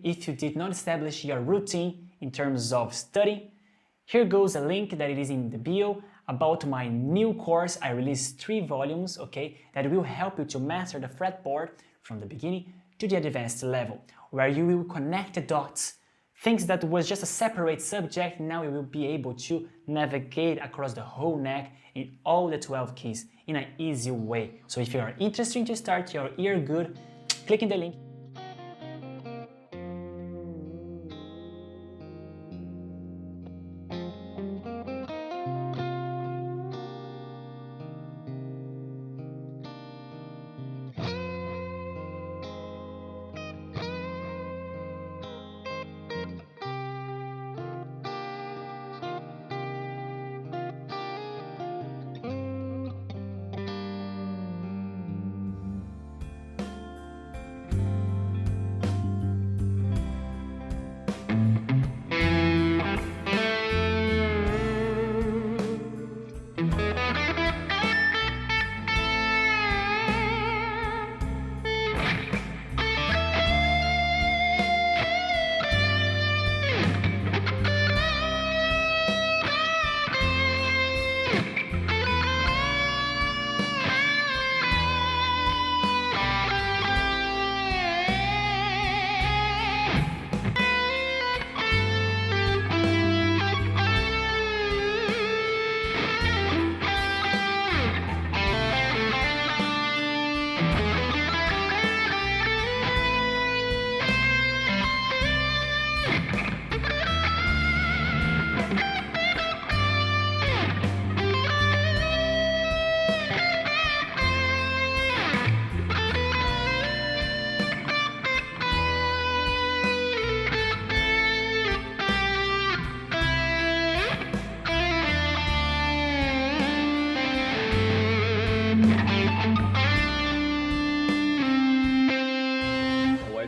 If you did not establish your routine in terms of study, here goes a link that it is in the bio about my new course. I released 3 volumes, okay, that will help you to master the fretboard from the beginning to the advanced level, where you will connect the dots. Things that was just a separate subject, now you will be able to navigate across the whole neck in all the 12 keys in an easy way. So if you are interested to start your ear good, click in the link.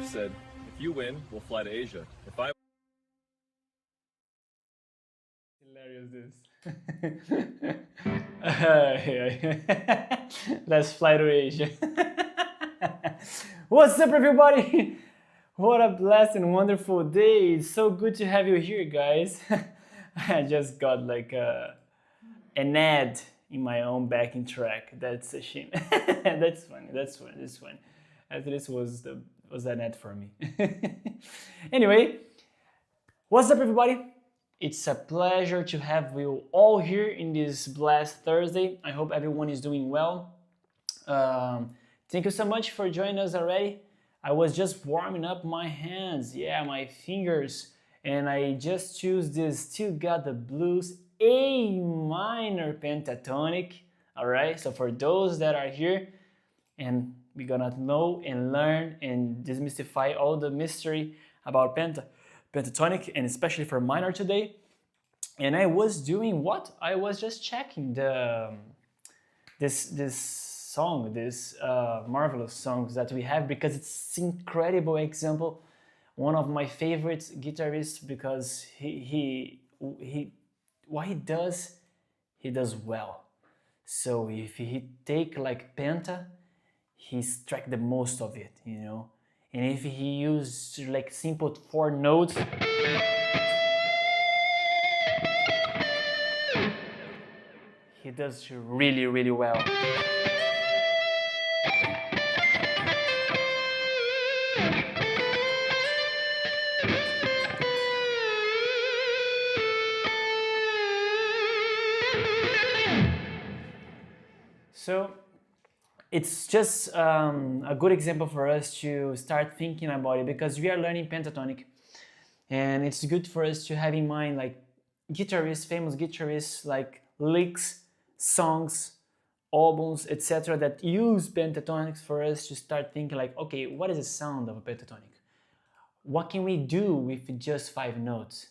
said, if you win, we'll fly to Asia. If I... Hilarious this. Let's fly to Asia. What's up, everybody? What a blessed and wonderful day. It's so good to have you here, guys. I just got like an ad in my own backing track. That's a shame. That's funny. At least was an ad for me. Anyway, what's up, everybody? It's a pleasure to have you all here in this blessed Thursday. I hope everyone is doing well. Thank you so much for joining us already. I was just warming up my hands, yeah, my fingers, and I just choose this Still Got the Blues A minor pentatonic. Alright, so for those that are here, and we're gonna know and learn and demystify all the mystery about pentatonic, and especially for minor today. And I was doing what? I was just checking this song, this marvelous songs that we have, because it's incredible example. One of my favorite guitarists, because what he does well. So if he take like penta, he strike the most of it, you know. And if he use like simple 4 notes, he does really, really well. So it's just a good example for us to start thinking about it, because we are learning pentatonic, and it's good for us to have in mind like guitarists, famous guitarists, like licks, songs, albums, etc. that use pentatonics, for us to start thinking like, okay, what is the sound of a pentatonic? What can we do with just 5 notes?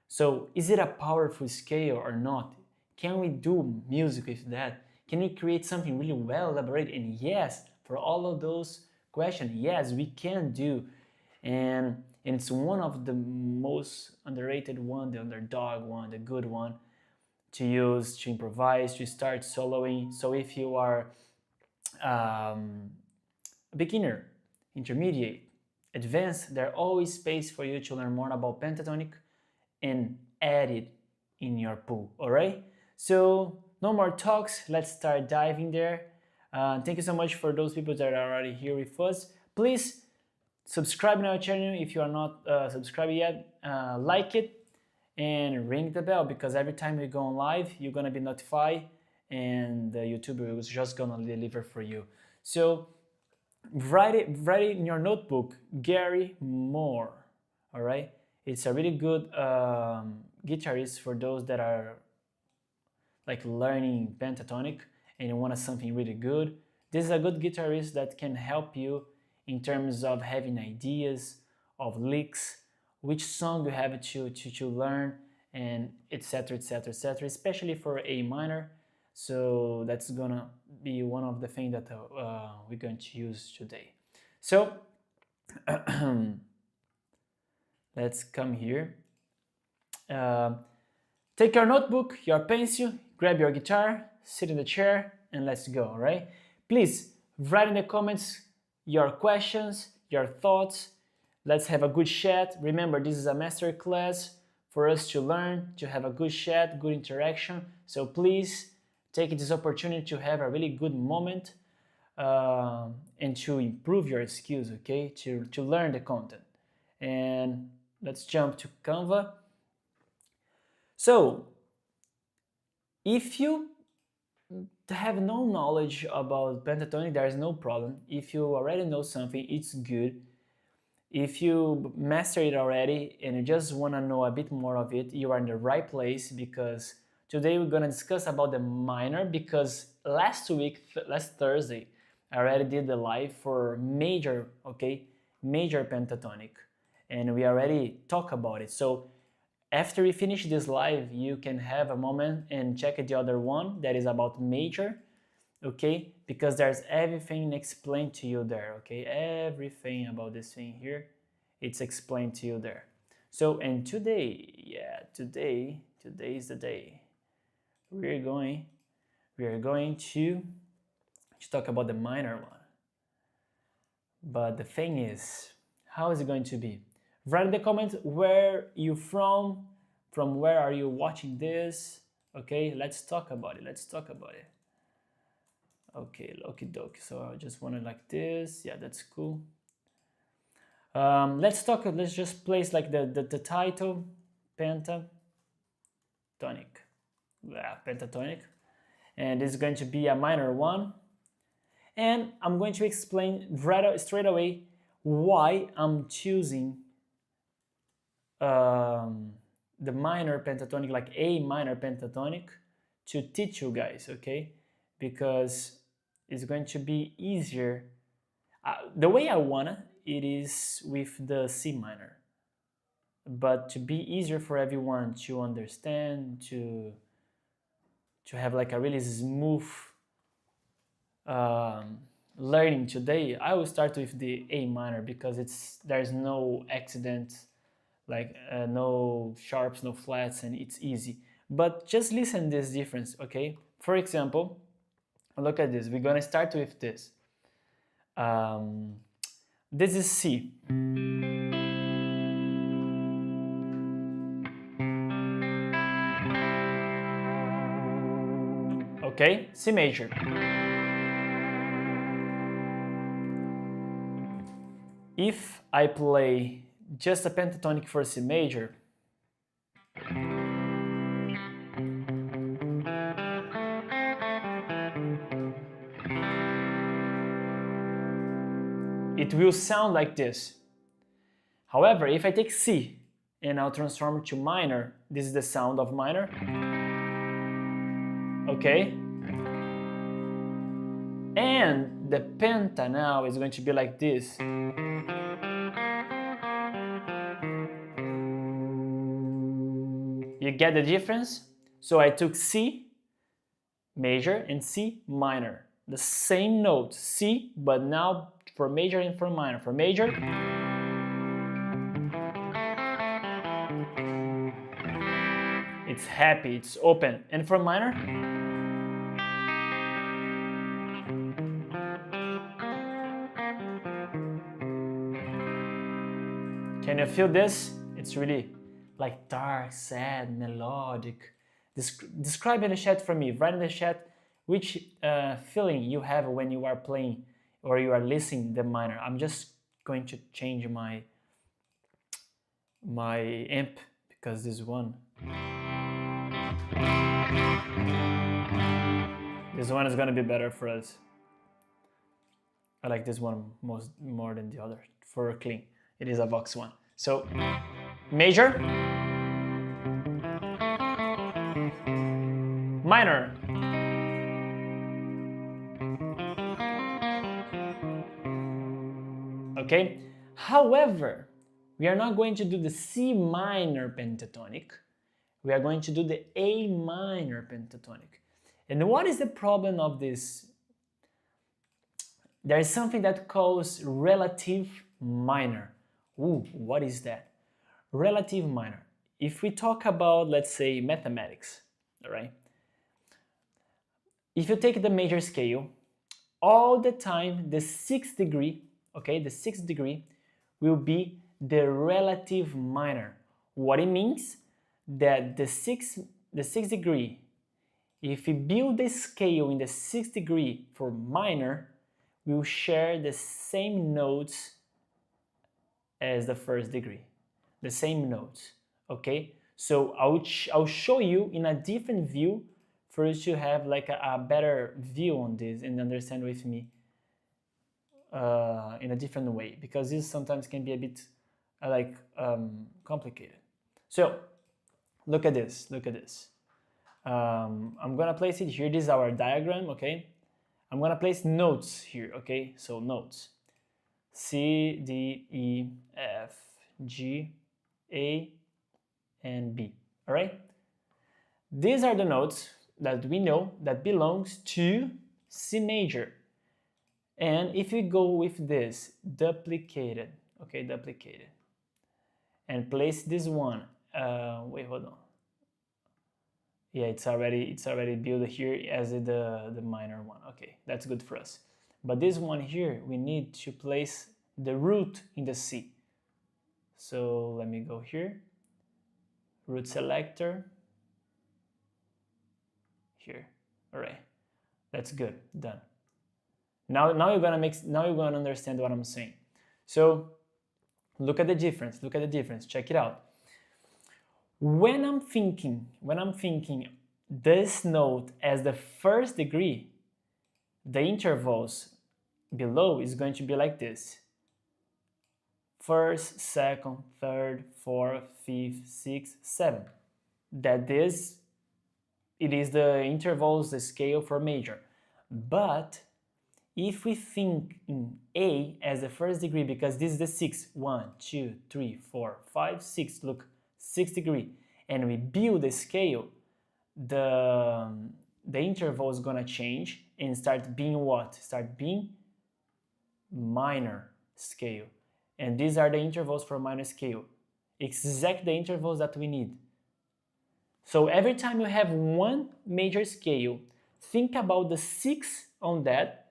So is it a powerful scale or not? Can we do music with that? Can we create something really well elaborated? And yes, for all of those questions, yes, we can do. And it's one of the most underrated one, the underdog one, the good one to use, to improvise, to start soloing. So if you are a beginner, intermediate, advanced, there's always space for you to learn more about pentatonic and add it in your pool, all right? So no more talks, let's start diving there. Thank you so much for those people that are already here with us. Please subscribe to our channel if you are not subscribed yet. Like it and ring the bell, because every time we go on live, you're gonna be notified, and the YouTuber is just gonna deliver for you. So write it in your notebook, Gary Moore. All right, it's a really good guitarist for those that are like learning pentatonic and you want something really good. This is a good guitarist that can help you in terms of having ideas of licks, which song you have to learn, and etc, etc, etc, especially for A minor. So that's gonna be one of the things that we're going to use today. So let's come here. Take your notebook, your pencil, grab your guitar, sit in the chair, and let's go, all right? Please write in the comments your questions, your thoughts. Let's have a good chat. Remember, this is a master class for us to learn, to have a good chat, good interaction. So please take this opportunity to have a really good moment and to improve your skills, okay? To learn the content. And let's jump to Canva. So, if you have no knowledge about pentatonic, there is no problem. If you already know something, it's good. If you master it already and you just want to know a bit more of it, you are in the right place, because today we're going to discuss about the minor, because last Thursday, I already did the live for major, okay, major pentatonic, and we already talked about it. So after we finish this live, you can have a moment and check the other one that is about major, okay? Because there's everything explained to you there, okay? Everything about this thing here, it's explained to you there. So, and today, yeah, today is the day. We are going to talk about the minor one. But the thing is, how is it going to be? Write in the comments where you from where are you watching this, okay? Let's talk about it, Okay, 𝗏𝗏𝗀𝗏. So I just want it like this, yeah, that's cool. Let's just place like the title, pentatonic, yeah, pentatonic, and this is going to be a minor one, and I'm going to explain straight away why I'm choosing the minor pentatonic, like A minor pentatonic, to teach you guys, okay? Because it's going to be easier. The way I wanna, it is with the C minor. But to be easier for everyone to understand, to have like a really smooth learning today, I will start with the A minor because there's no accident, like no sharps, no flats, and it's easy. But just listen this difference, okay? For example, look at this. We're gonna start with this. This is C. Okay, C major. If I play just a pentatonic for C major, it will sound like this. However, if I take C and I'll transform it to minor, this is the sound of minor. Okay? And the penta now is going to be like this. You get the difference? So I took C major and C minor. The same note, C, but now for major and for minor. For major, it's happy, it's open. And for minor, can you feel this? It's really like dark, sad, melodic. Describe in the chat for me. Write in the chat which feeling you have when you are playing or you are listening the minor. I'm just going to change my amp because this one is going to be better for us. I like this one more than the other for clean. It is a Vox one. So major, minor, okay? However, we are not going to do the C minor pentatonic. We are going to do the A minor pentatonic. And what is the problem of this? There is something that calls relative minor. Ooh, what is that? Relative minor. If we talk about, let's say, mathematics, all right? If you take the major scale, all the time the sixth degree, okay, the sixth degree will be the relative minor. What it means? That the sixth degree, if we build the scale in the sixth degree for minor, we will share the same notes as the first degree, the same notes, okay? So I'll show you in a different view for you to have like a better view on this and understand with me in a different way, because this sometimes can be a bit complicated. So look at this, look at this. I'm gonna place it here. This is our diagram, okay? I'm gonna place notes here, okay? So notes. C, D, E, F, G, A, and B, all right? These are the notes that we know that belongs to C major. And if we go with this, duplicated, okay, duplicated, and place this one, wait, hold on. Yeah, it's already built here as the minor one. Okay, that's good for us. But this one here, we need to place the root in the C. So let me go here, root selector, here. All right, that's good, done. Now you're gonna understand what I'm saying. So look at the difference, check it out. When I'm thinking this note as the first degree, the intervals below is going to be like this. first, second, third, fourth, fifth, sixth, seventh. It is the intervals, the scale for major. But if we think in A as the first degree, because this is the 6, 1, 2, 3, 4, 5, 6, look, 6 degree, and we build the scale, the interval is gonna change and start being what? Start being minor scale. And these are the intervals for minor scale. Exactly the intervals that we need. So every time you have one major scale, think about the 6 on that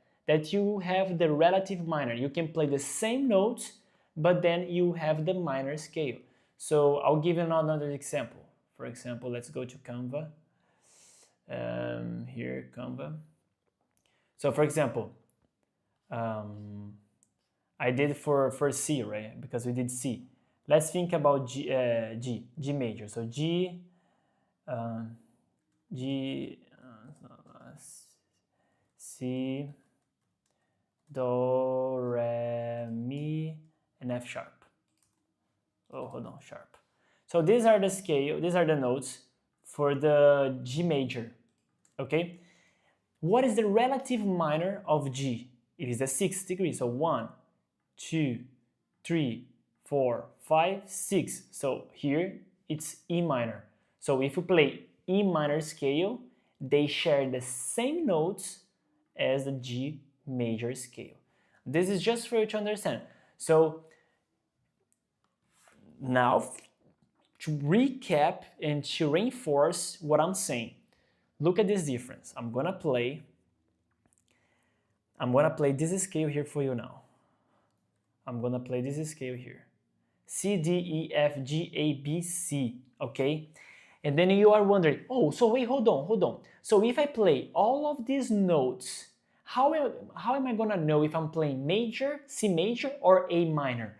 you have the relative minor. You can play the same notes, but then you have the minor scale. So I'll give you another example. For example, let's go to Canva. Here, Canva. So for example, I did for C, right? Because we did C. Let's think about G major. So G, C, Do, Re, Mi, and F sharp. Oh, hold on, sharp. So these are the scale, these are the notes for the G major, okay? What is the relative minor of G? It is the 6th degree, so 1, 2, 3, 4, 5, 6. So here it's E minor. So if you play E minor scale, they share the same notes as the G major scale. This is just for you to understand. So now to recap and to reinforce what I'm saying, look at this difference. I'm gonna play this scale here for you now. I'm gonna play this scale here. C, D, E, F, G, A, B, C, okay? And then you are wondering, oh, so wait, hold on. So if I play all of these notes, how am I gonna know if I'm playing major, C major, or A minor?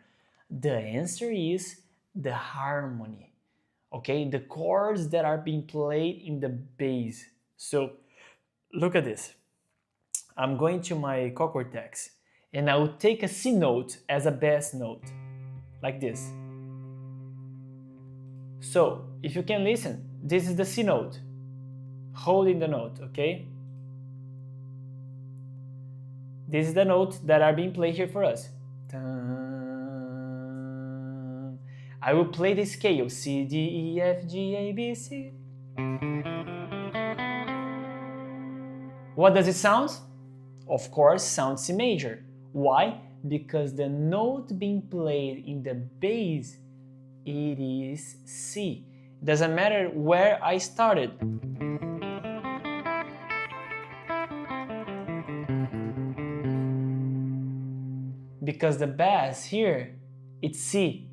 The answer is the harmony, okay? The chords that are being played in the bass. So look at this. I'm going to my 𝗂𝗁𝗃 and I will take a C note as a bass note, like this. So if you can listen, this is the C note, holding the note, okay? This is the notes that are being played here for us. I will play the scale C, D, E, F, G, A, B, C. What does it sound? Of course, sounds C major. Why? Because the note being played in the bass, it is C. Doesn't matter where I started. Because the bass here, it's C.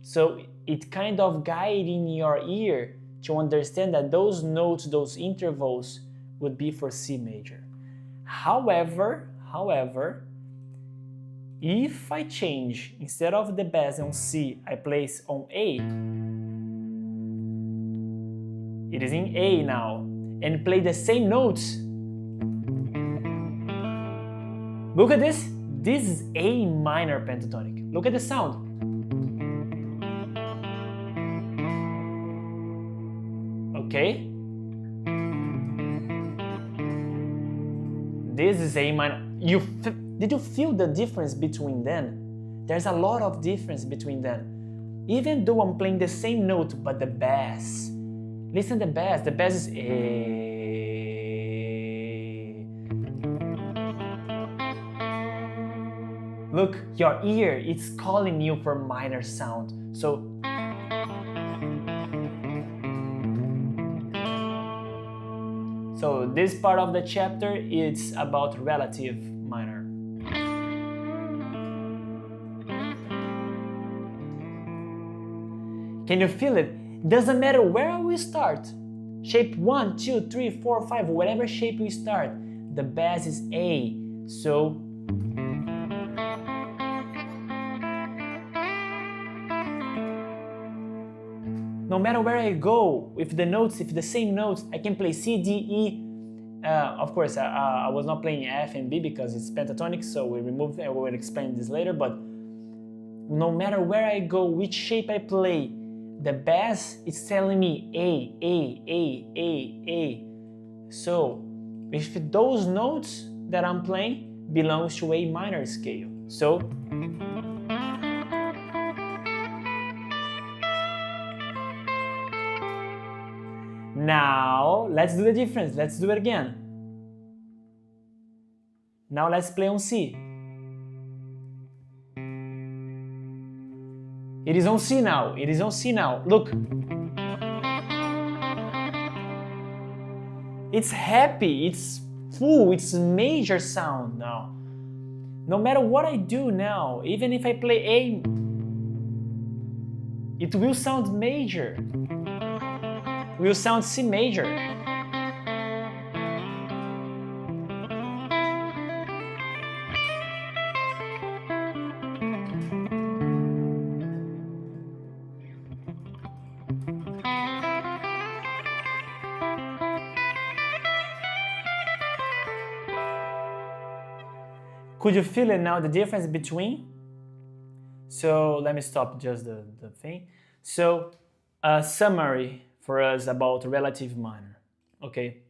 So it kind of guiding your ear to understand that those notes, those intervals would be for C major. However, if I change, instead of the bass on C, I place on A, it is in A now, and play the same notes. Look at this. This is A minor pentatonic. Look at the sound. Okay? This is A minor. Did you feel the difference between them? There's a lot of difference between them. Even though I'm playing the same note, but the bass. Listen to the bass. The bass is A. Look, your ear, it's calling you for minor sound. So this part of the chapter is about relative minor. Can you feel it? Doesn't matter where we start. Shape 1, 2, 3, 4, 5, whatever shape we start, the bass is A. So no matter where I go, with the notes, if the same notes, I can play C, D, E. Of course, I was not playing F and B because it's pentatonic, so we removed it. We will explain this later. But no matter where I go, which shape I play, the bass is telling me A. So, if those notes that I'm playing belongs to A minor scale. So, now let's do the difference. Let's do it again. Now let's play on C. It is on C now. It is on C now. Look. It's happy. It's full. It's major sound now. No matter what I do now, even if I play A, it will sound major. Will sound C major. Could you feel it now, the difference between? So let me stop just the thing. So a summary for us about relative minor, okay?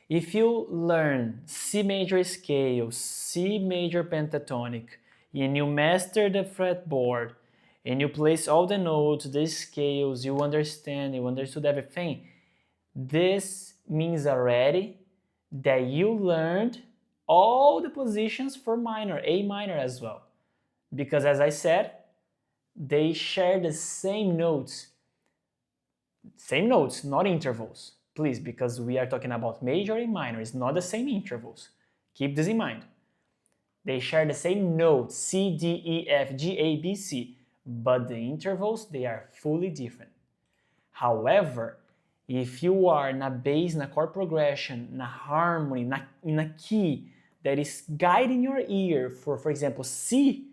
If you learn C major scale, C major pentatonic, and you master the fretboard, and you place all the notes, the scales, you understood everything, this means already that you learned all the positions for minor, A minor as well. Because as I said, they share the same notes. Same notes, not intervals. Please, because we are talking about major and minor, it's not the same intervals. Keep this in mind. They share the same notes, C, D, E, F, G, A, B, C, but the intervals, they are fully different. However, if you are in a bass, in a chord progression, in a harmony, in a key that is guiding your ear for example, C,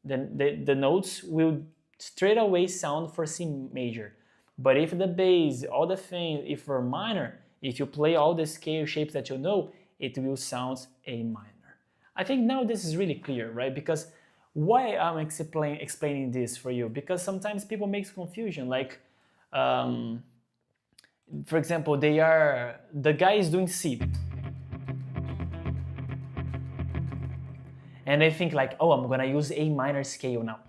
then the notes will straight away sound for C major. But if the bass, all the things, if for minor, if you play all the scale shapes that you know, it will sound A minor. I think now this is really clear, right? Because why I'm explaining this for you? Because sometimes people make confusion, like, for example, the guy is doing C. And they think like, oh, I'm gonna use A minor scale now.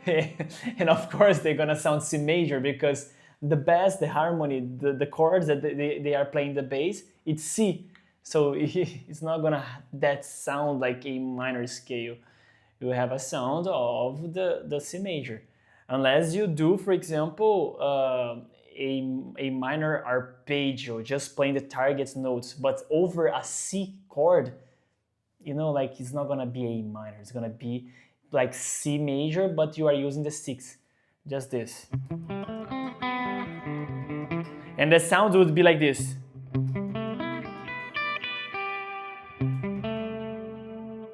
And of course they're gonna sound C major because the bass, the harmony, the chords that they are playing the bass, it's C. So it's not gonna that sound like A minor scale. You have a sound of the C major. Unless you do, for example, a minor arpeggio, just playing the target notes, but over a C chord, you know, like it's not gonna be A minor, it's gonna be like C major, but you are using the 6, just this. And the sound would be like this.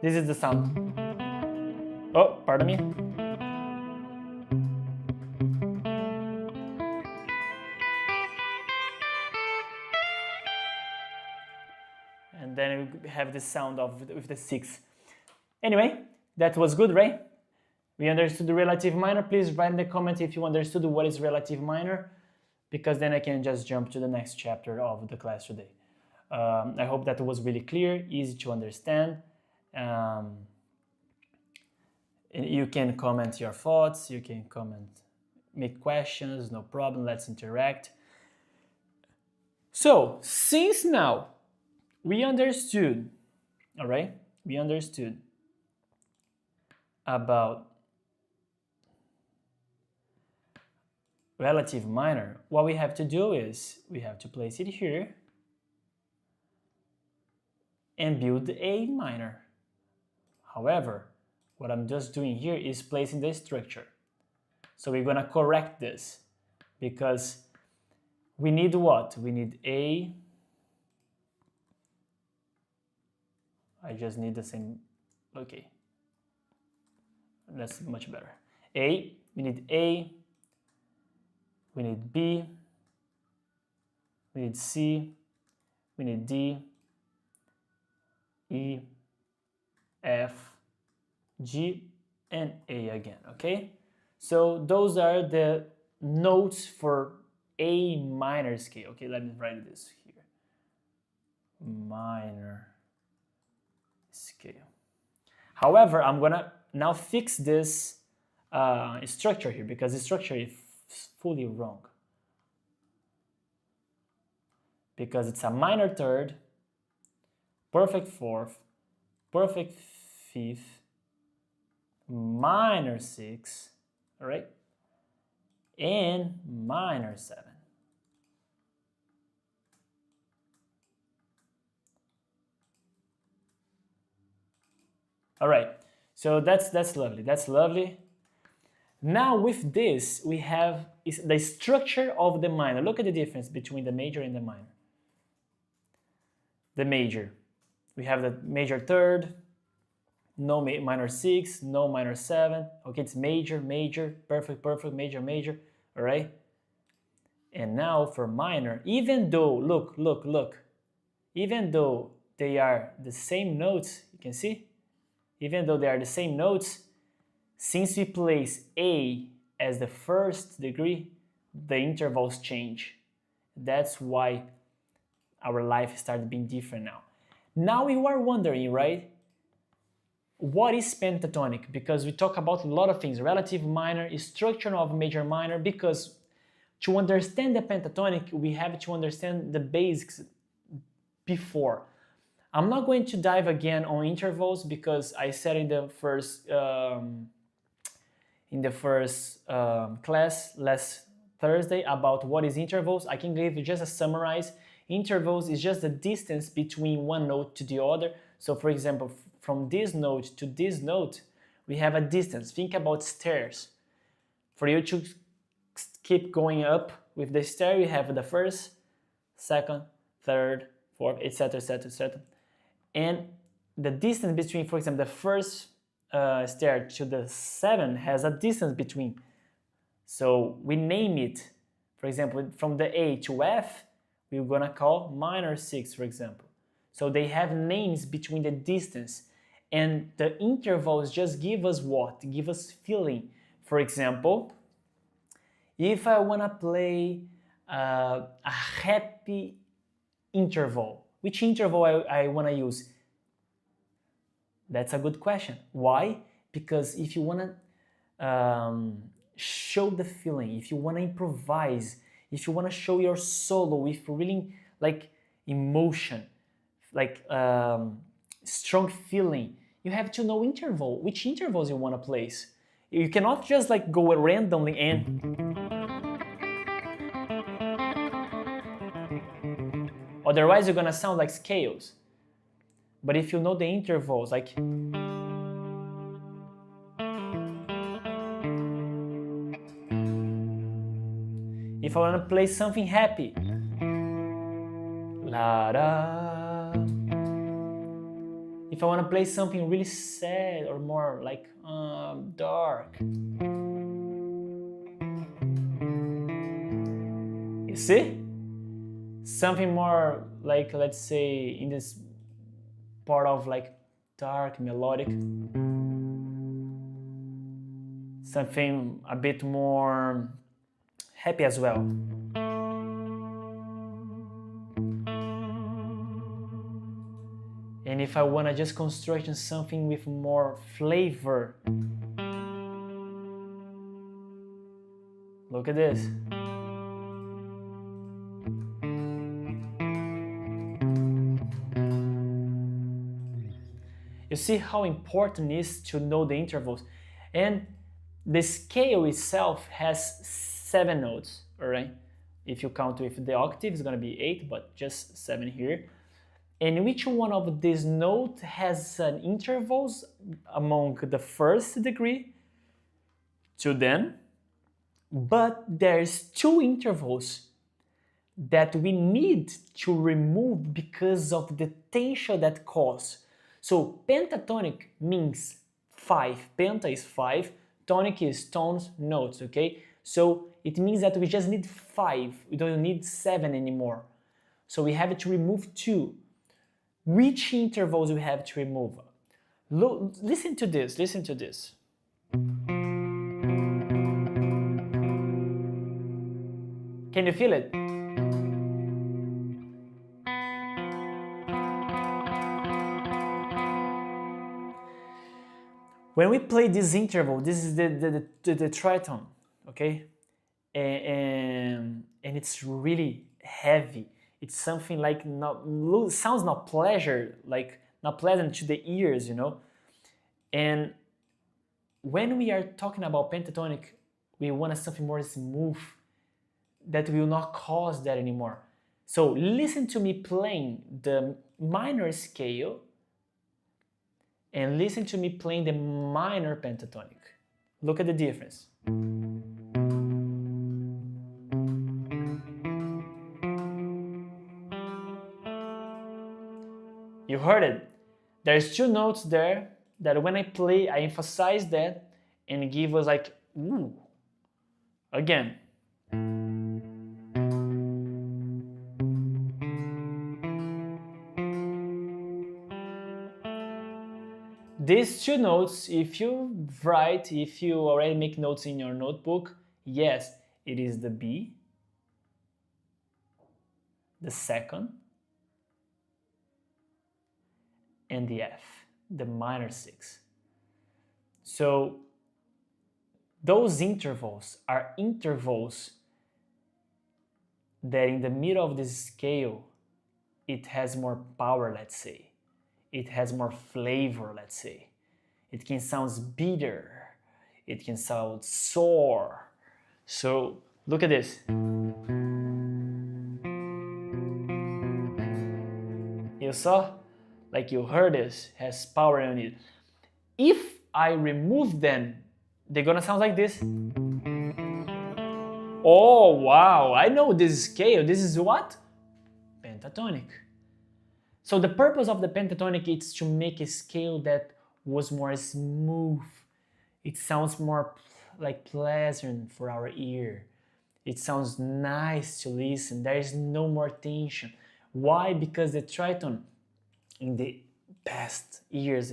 This is the sound. Oh, pardon me. And then we have the sound with the 6. Anyway, that was good, right? We understood the relative minor. Please write in the comment if you understood what is relative minor, because then I can just jump to the next chapter of the class today. I hope that was really clear, easy to understand. You can comment your thoughts, you can comment, make questions, no problem, let's interact. So, since now we understood, all right, we understood about relative minor, what we have to do is we have to place it here and build the A minor. However, what I'm just doing here is placing the structure. So we're gonna correct this because we need what? We need A. I just need the same, okay. That's much better. A, we need A, we need B, we need C, we need D, E, F, G, and A again, okay? So those are the notes for A minor scale. Okay, let me write this here. Minor scale. However, I'm gonna now fix this structure here because the structure is fully wrong. Because it's a minor third, perfect fourth, perfect fifth, minor sixth, all right, and minor seven. All right, so that's lovely. That's lovely. Now with this, we have the structure of the minor. Look at the difference between the major and the minor. The major, we have the major third, no minor six, no minor seven. Okay, it's major, major, perfect, perfect, major, major. All right. And now for minor, even though, look, even though they are the same notes, you can see, even though they are the same notes, since we place A as the first degree, the intervals change. That's why our life started being different now. Now you are wondering, right? What is pentatonic? Because we talk about a lot of things, relative minor, structure of major minor, because to understand the pentatonic, we have to understand the basics before. I'm not going to dive again on intervals because I said in the first class last Thursday about what is intervals. I can give you just a summarize. Intervals is just the distance between one note to the other. So for example, from this note to this note, we have a distance. Think about stairs. For you to keep going up with the stair, you have the first, second, third, fourth, etc., etc., etc. And the distance between, for example, the first stair to the seven has a distance between. So we name it, for example, from the A to F, we're gonna call minor six, for example. So they have names between the distance, and the intervals just give us what? Give us feeling. For example, if I wanna play a happy interval, which interval I wanna use? That's a good question. Why? Because if you wanna show the feeling, if you wanna improvise, if you want to show your solo with really like emotion, like strong feeling, you have to know interval, which intervals you want to place. You cannot just like go randomly and otherwise you're gonna sound like scales. But if you know the intervals, like if I want to play something happy, la da. If I want to play something really sad or more like dark, you see? Something more like, let's say, in this part of like dark, melodic, something a bit more happy as well. And if I want to just construct something with more flavor, look at this. You see how important it is to know the intervals. And the scale itself has 7 notes, all right? If you count with the octave, it's gonna be 8, but just 7 here. And each one of these notes has an intervals among the first degree to then, but there's 2 intervals that we need to remove because of the tension that cause. So pentatonic means 5. Penta is 5, tonic is tones, notes, okay? So it means that we just need 5, we don't need 7 anymore. So we have to remove 2. Which intervals we have to remove? Listen to this, listen to this. Can you feel it? When we play this interval, this is the tritone, okay? And it's really heavy. It's something like sounds not pleasant to the ears, you know? And when we are talking about pentatonic, we want something more smooth that will not cause that anymore. So listen to me playing the minor scale and listen to me playing the minor pentatonic. Look at the difference. You heard it. There's two notes there that when I play, I emphasize that and give us like, ooh. Again. These two notes, if you already make notes in your notebook, yes, it is the B, the second, and the F, the minor 6. So those intervals are intervals that in the middle of this scale, it has more power, let's say. It has more flavor, let's say. It can sound bitter. It can sound sour. So look at this. You saw? Like you heard this, has power in it. If I remove them, they're gonna sound like this. Oh, wow, I know this scale. This is what? Pentatonic. So the purpose of the pentatonic is to make a scale that was more smooth. It sounds more like pleasant for our ear. It sounds nice to listen. There is no more tension. Why? Because the tritone, in the past years,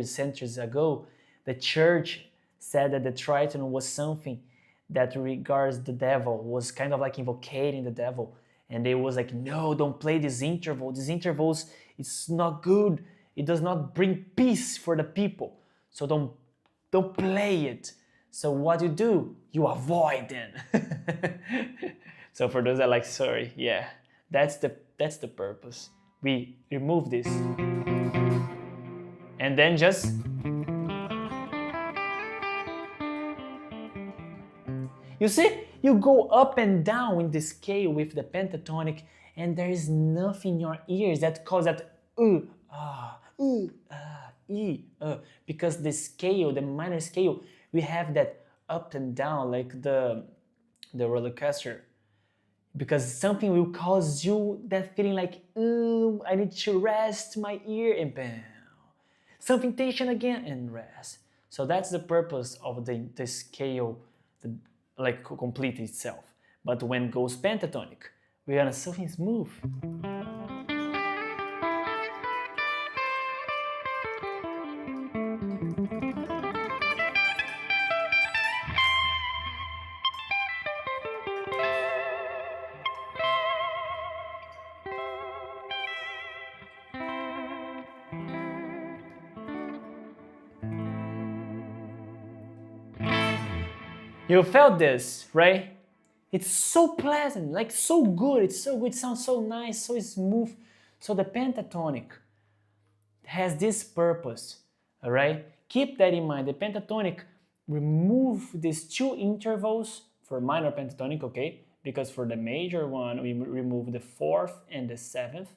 centuries ago, the church said that the tritone was something that regards the devil, was kind of like invocating the devil. And they was like, no, don't play this interval. These intervals, it's not good. It does not bring peace for the people. So don't play it. So what you do? You avoid them. So for those that are like, sorry, yeah, that's the purpose. We remove this. And then just you see, you go up and down in the scale with the pentatonic, and there is nothing in your ears that causes that because the scale, the minor scale, we have that up and down like the roller coaster. Because something will cause you that feeling like, I need to rest my ear, and bam. Something tension again and rest. So that's the purpose of the scale, like complete itself. But when it goes pentatonic, we're gonna something smooth. You felt this, right? It's so pleasant, like so good, it's so good, it sounds so nice, so smooth. So the pentatonic has this purpose, all right? Keep that in mind. The pentatonic, remove these two intervals for minor pentatonic, okay? Because for the major one, we remove the 4th and the 7th.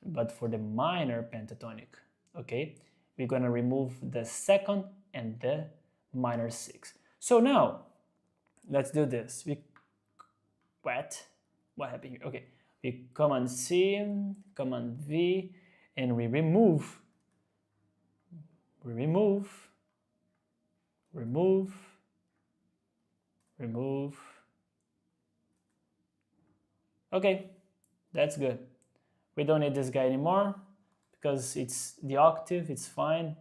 But for the minor pentatonic, okay, we're gonna remove the 2nd and the minor 6. So now, let's do this. What happened here? Okay, we Command C, Command V, and we remove. Okay, that's good. We don't need this guy anymore because it's the octave, it's fine.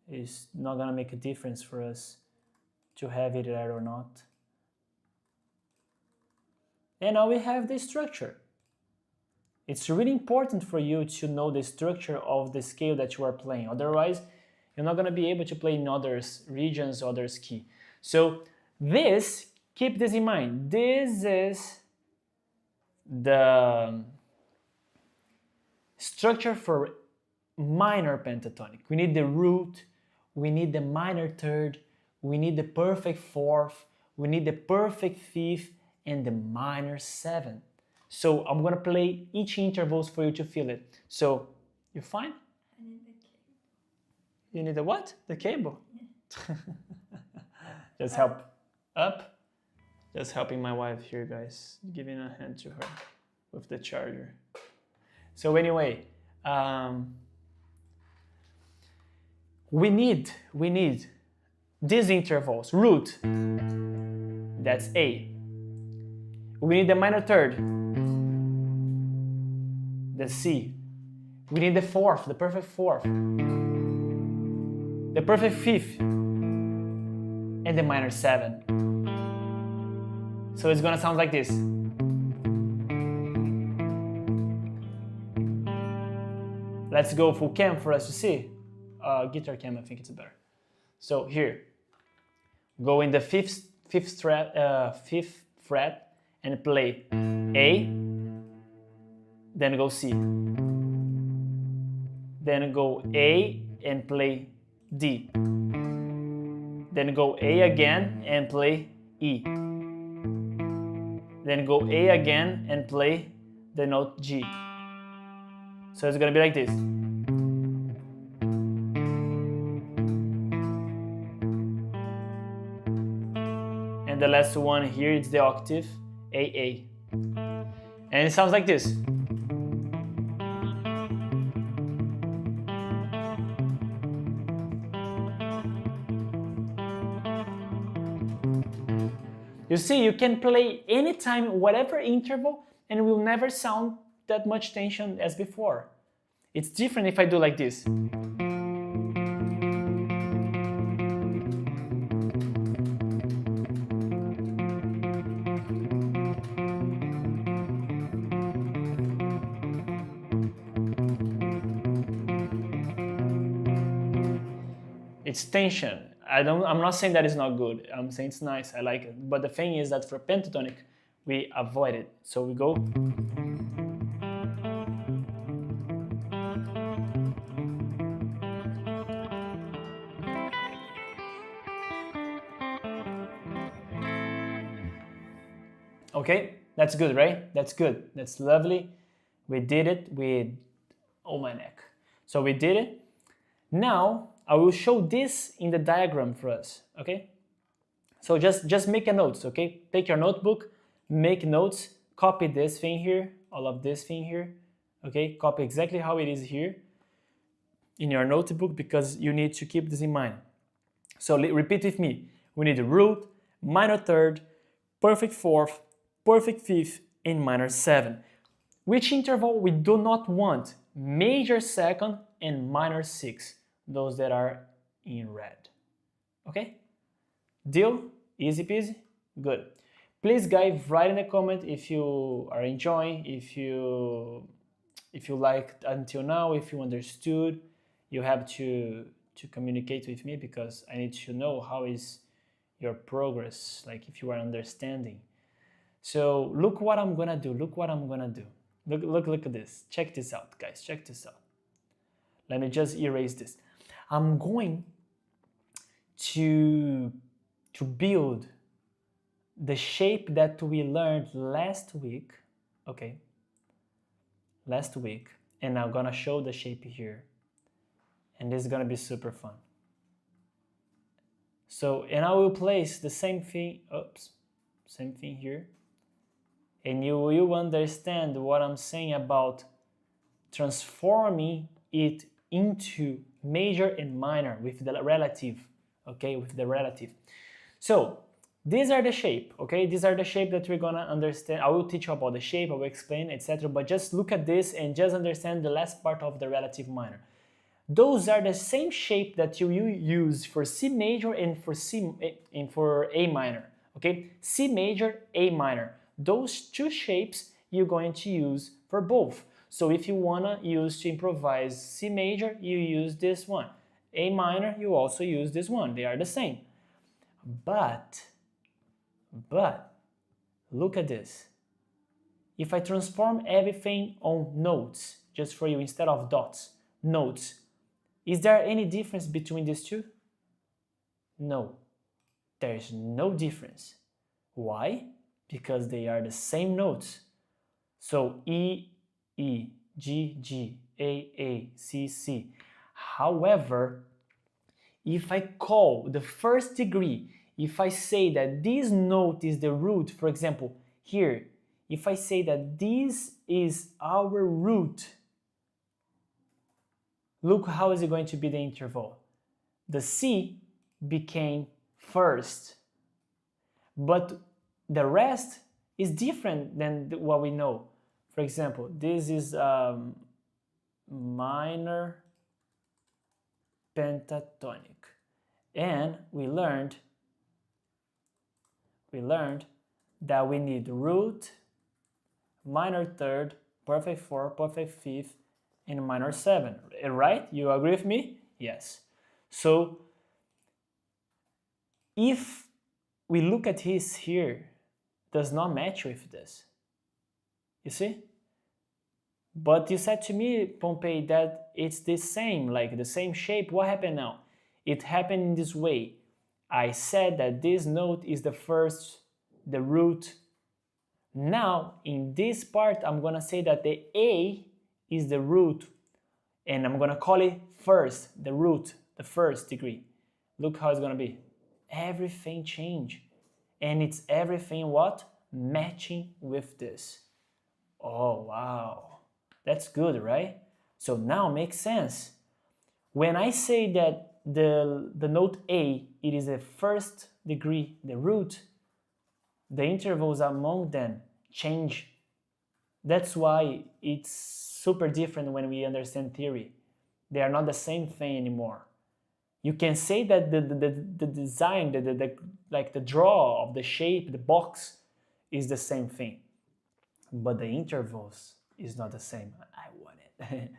It's not gonna make a difference for us to have it there or not. And now we have the structure. It's really important for you to know the structure of the scale that you are playing. Otherwise, you're not gonna be able to play in other regions, other key. So this, keep this in mind. This is the structure for minor pentatonic. We need the root, we need the minor third, we need the perfect fourth, we need the perfect fifth, and the minor seventh. So I'm gonna play each intervals for you to feel it. So, you fine? I need the cable. You need the what? The cable? Yeah. Just help. Up. Just helping my wife here, guys. Giving a hand to her with the charger. So anyway, we need these intervals. Root, that's A. We need the minor third, the C. We need the fourth, the perfect fourth, the perfect fifth, and the minor seven. So it's gonna sound like this. Let's go full cam for us to see. Guitar cam, I think it's better. So here, go in the fifth fret and play A, then go C. Then go A and play D. Then go A again and play E. Then go A again and play the note G. So it's gonna be like this. And the last one here is the octave AA. And it sounds like this. You see, you can play anytime, whatever interval, and it will never sound that much tension as before. It's different if I do like this. It's tension. I'm not saying that it's not good. I'm saying it's nice. I like it. But the thing is that for pentatonic, we avoid it. So we go. Okay, that's good, right? That's good. That's lovely. We did it with, oh my neck. So we did it. Now, I will show this in the diagram for us, okay? So just make a notes, okay? Take your notebook, make notes, copy this thing here, all of this thing here, okay? Copy exactly how it is here in your notebook because you need to keep this in mind. So repeat with me. We need the root, minor third, perfect fourth, perfect fifth, and minor seven. Which interval we do not want? Major second and minor sixth. Those that are in red. Okay? Deal? Easy peasy? Good. Please guys, write in the comment if you are enjoying, if you liked until now, if you understood. You have to communicate with me because I need to know how is your progress, like if you are understanding. So look what I'm gonna do. Look what I'm gonna do. Look at this. Check this out, guys. Check this out. Let me just erase this. I'm going to build the shape that we learned last week, okay? Last week, and I'm gonna show the shape here. And this is gonna be super fun. So, and I will place the same thing, same thing here. And you will understand what I'm saying about transforming it into major and minor with the relative, okay, with the relative. So These are the shape, okay? These are the shape that we're gonna understand. I will teach you about the shape, I will explain, etc. But just look at this and just understand the last part of the relative minor. Those are the same shape that you use for C major and for A minor, okay? C major, A minor. Those two shapes you're going to use for both. So if you wanna use to improvise C major, you use this one. A minor, you also use this one. They are the same. But look at this. If I transform everything on notes, just for you, instead of dots, notes, is there any difference between these two? No, there is no difference. Why? Because they are the same notes. So E, E, G, G, A, C, C. However, if I call the first degree, if I say that this note is the root, for example, here, if I say that this is our root, look how is it going to be the interval. The C became first, but the rest is different than what we know. For example, this is minor pentatonic, and we learned that we need root, minor third, perfect fourth, perfect fifth, and minor 7, right? You agree with me? Yes. So if we look at his here, does not match with this. You see? But you said to me, Pompey, that it's the same, like the same shape. What happened now? It happened in this way. I said that this note is the first, the root. Now, in this part, I'm gonna say that the A is the root, and I'm gonna call it first, the root, the first degree. Look how it's gonna be. Everything changed, and it's everything what? Matching with this. Oh, wow. That's good, right? So now makes sense. When I say that the note A, it is the first degree, the root, the intervals among them change. That's why it's super different when we understand theory. They are not the same thing anymore. You can say that the design, like the draw of the shape, the box is the same thing, but the intervals is not the same. I want it.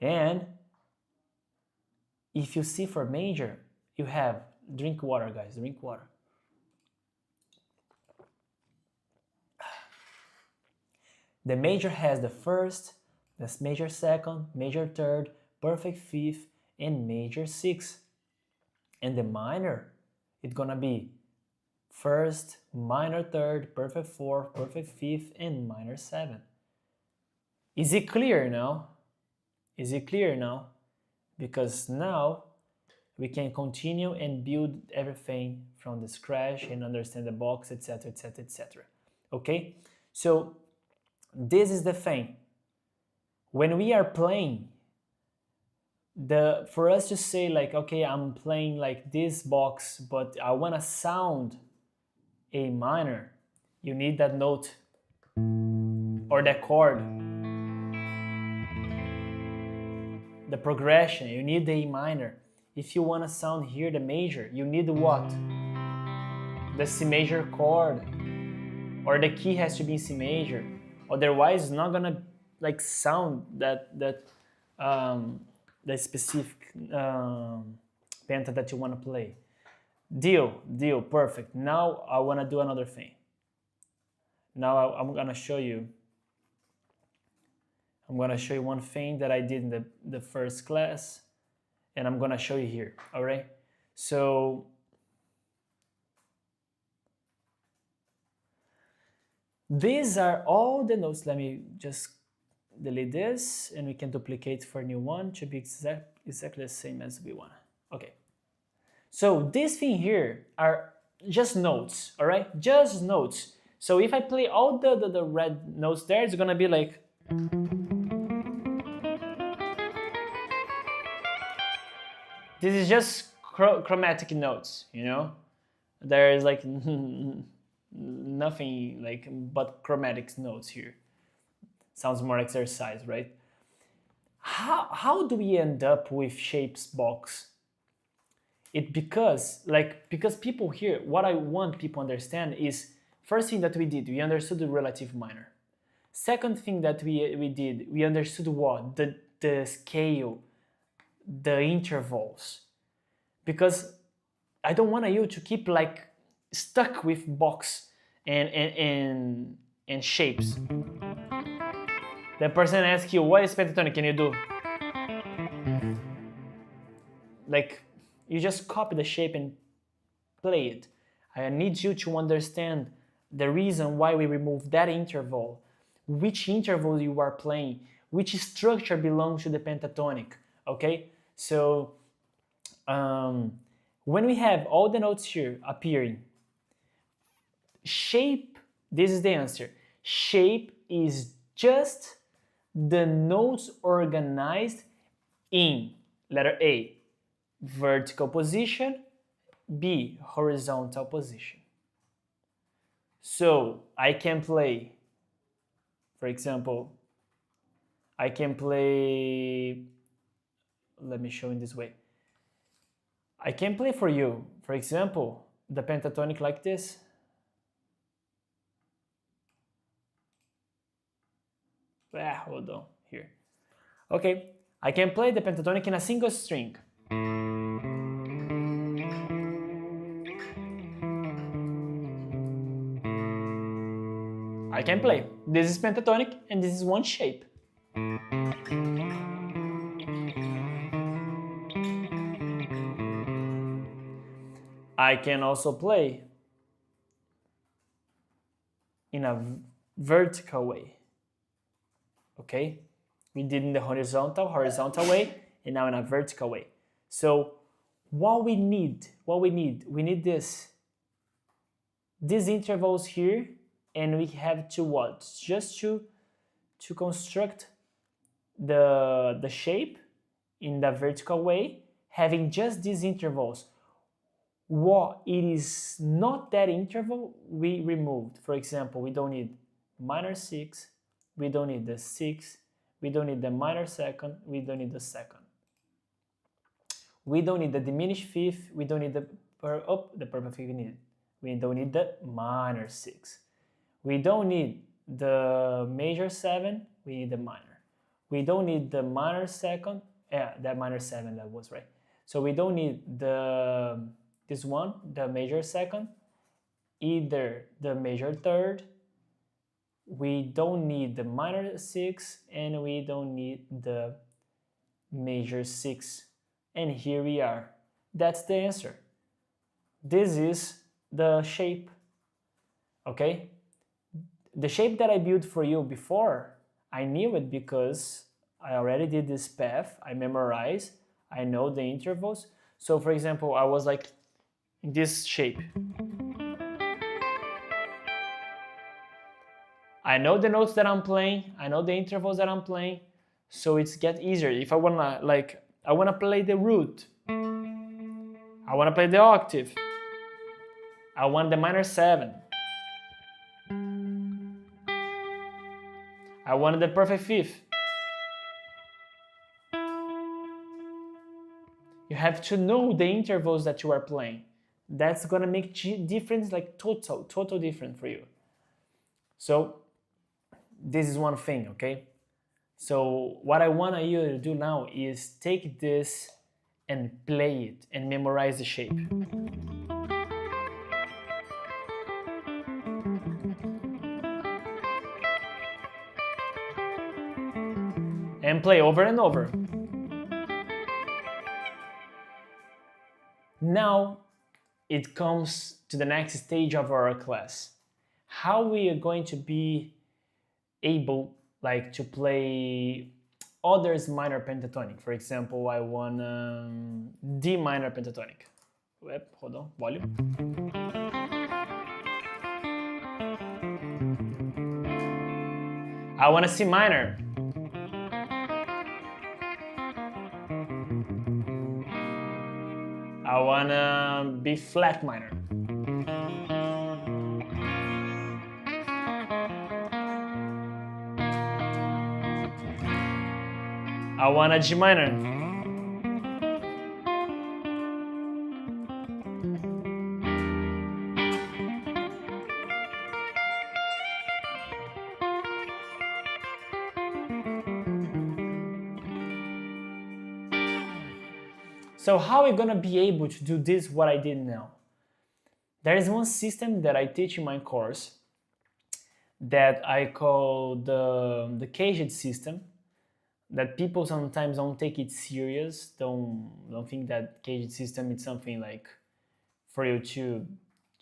And if you see for major, you have, drink water, guys, drink water. The major has the first, the major second, major third, perfect fifth, and major sixth. And the minor, it's gonna be first, minor third, perfect fourth, perfect fifth, and minor 7. Is it clear now? Is it clear now? Because now we can continue and build everything from the scratch and understand the box, etc., etc., etc. Okay? So this is the thing. When we are playing, for us to say like, okay, I'm playing like this box, but I want to sound A minor, you need that note or that chord. The progression, you need the A minor. If you want to sound here the major, you need what? The C major chord, or the key has to be in C major. Otherwise, it's not gonna like sound that specific penta that you want to play. Deal, perfect. Now I want to do another thing. Now I'm gonna show you. I'm gonna show you one thing that I did in the first class, and I'm gonna show you here. All right. So these are all the notes. Let me just delete this, and we can duplicate for a new one to be exactly the same as we want. Okay. So this thing here are just notes, all right? Just notes. So if I play all the red notes there, it's gonna be like. This is just chromatic notes, you know? There is like nothing like but chromatic notes here. Sounds more exercise, right? How do we end up with shapes box? Because people here, what I want people to understand is, first thing that we did, we understood the relative minor. Second thing that we did, we understood what? The scale, the intervals. Because I don't want you to keep like stuck with box and shapes. The person asks you, what is pentatonic? Can you do? Like, you just copy the shape and play it. I need you to understand the reason why we remove that interval, which interval you are playing, which structure belongs to the pentatonic, okay? So, when we have all the notes here appearing, shape, this is the answer. Shape is just the notes organized in letter A, vertical position, B, horizontal position. So I can play, for example, I can play, let me show in this way. I can play for you, for example, the pentatonic like this. Hold on, here. Okay, I can play the pentatonic in a single string. I can play. This is pentatonic and this is one shape. I can also play in a vertical way. Okay, we did in the horizontal way, and now in a vertical way. So what we need these intervals here, and we have to what? Just to construct the shape in the vertical way, having just these intervals. What it is not that interval, we removed. For example, we don't need minor 6, we don't need the 6, we don't need the minor second, we don't need the second. We don't need the diminished fifth, we don't need the perfect fifth we need. We don't need the minor 6. We don't need the major 7, we need the minor. We don't need the minor second, that minor 7, that was right. So we don't need this one, the major second, either the major third, we don't need the minor 6, and we don't need the major 6. And here we are. That's the answer. This is the shape, okay? The shape that I built for you before, I knew it because I already did this path, I memorized, I know the intervals. So for example, I was like in this shape. I know the notes that I'm playing, I know the intervals that I'm playing, so it's get easier. If I wanna play the root, I wanna play the octave, I want the minor 7, I want the perfect fifth. You have to know the intervals that you are playing. That's gonna make difference, like total different for you. So this is one thing, okay? So what I want you to do now is take this and play it and memorize the shape. And play over and over. Now it comes to the next stage of our class. How we are going to be able to play others minor pentatonic. For example, I want D minor pentatonic. Hold on, volume. I want a C minor. I want a B flat minor. I want a G minor. So how are we gonna be able to do this, what I did now? There is one system that I teach in my course that I call the 𝗕𝗃𝗁 system, that people sometimes don't take it serious, don't think that 𝗕𝗃𝗁 system is something like for you to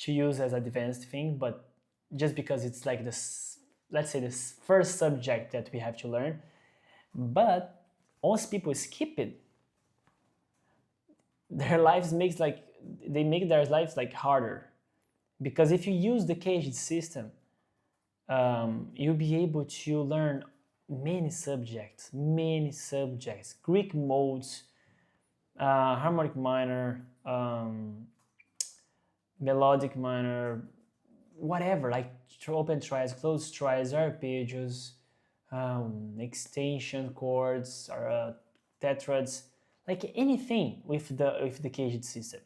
use as advanced thing, but just because it's like this, let's say this first subject that we have to learn. But once people skip it, their lives make their lives like harder, because if you use the 𝗕𝗃𝗁 system, you'll be able to learn many subjects, Greek modes, harmonic minor, melodic minor, whatever, like open triads, closed triads, arpeggios, extension chords, or tetrads, like anything with the 𝗕𝗃𝗁 system,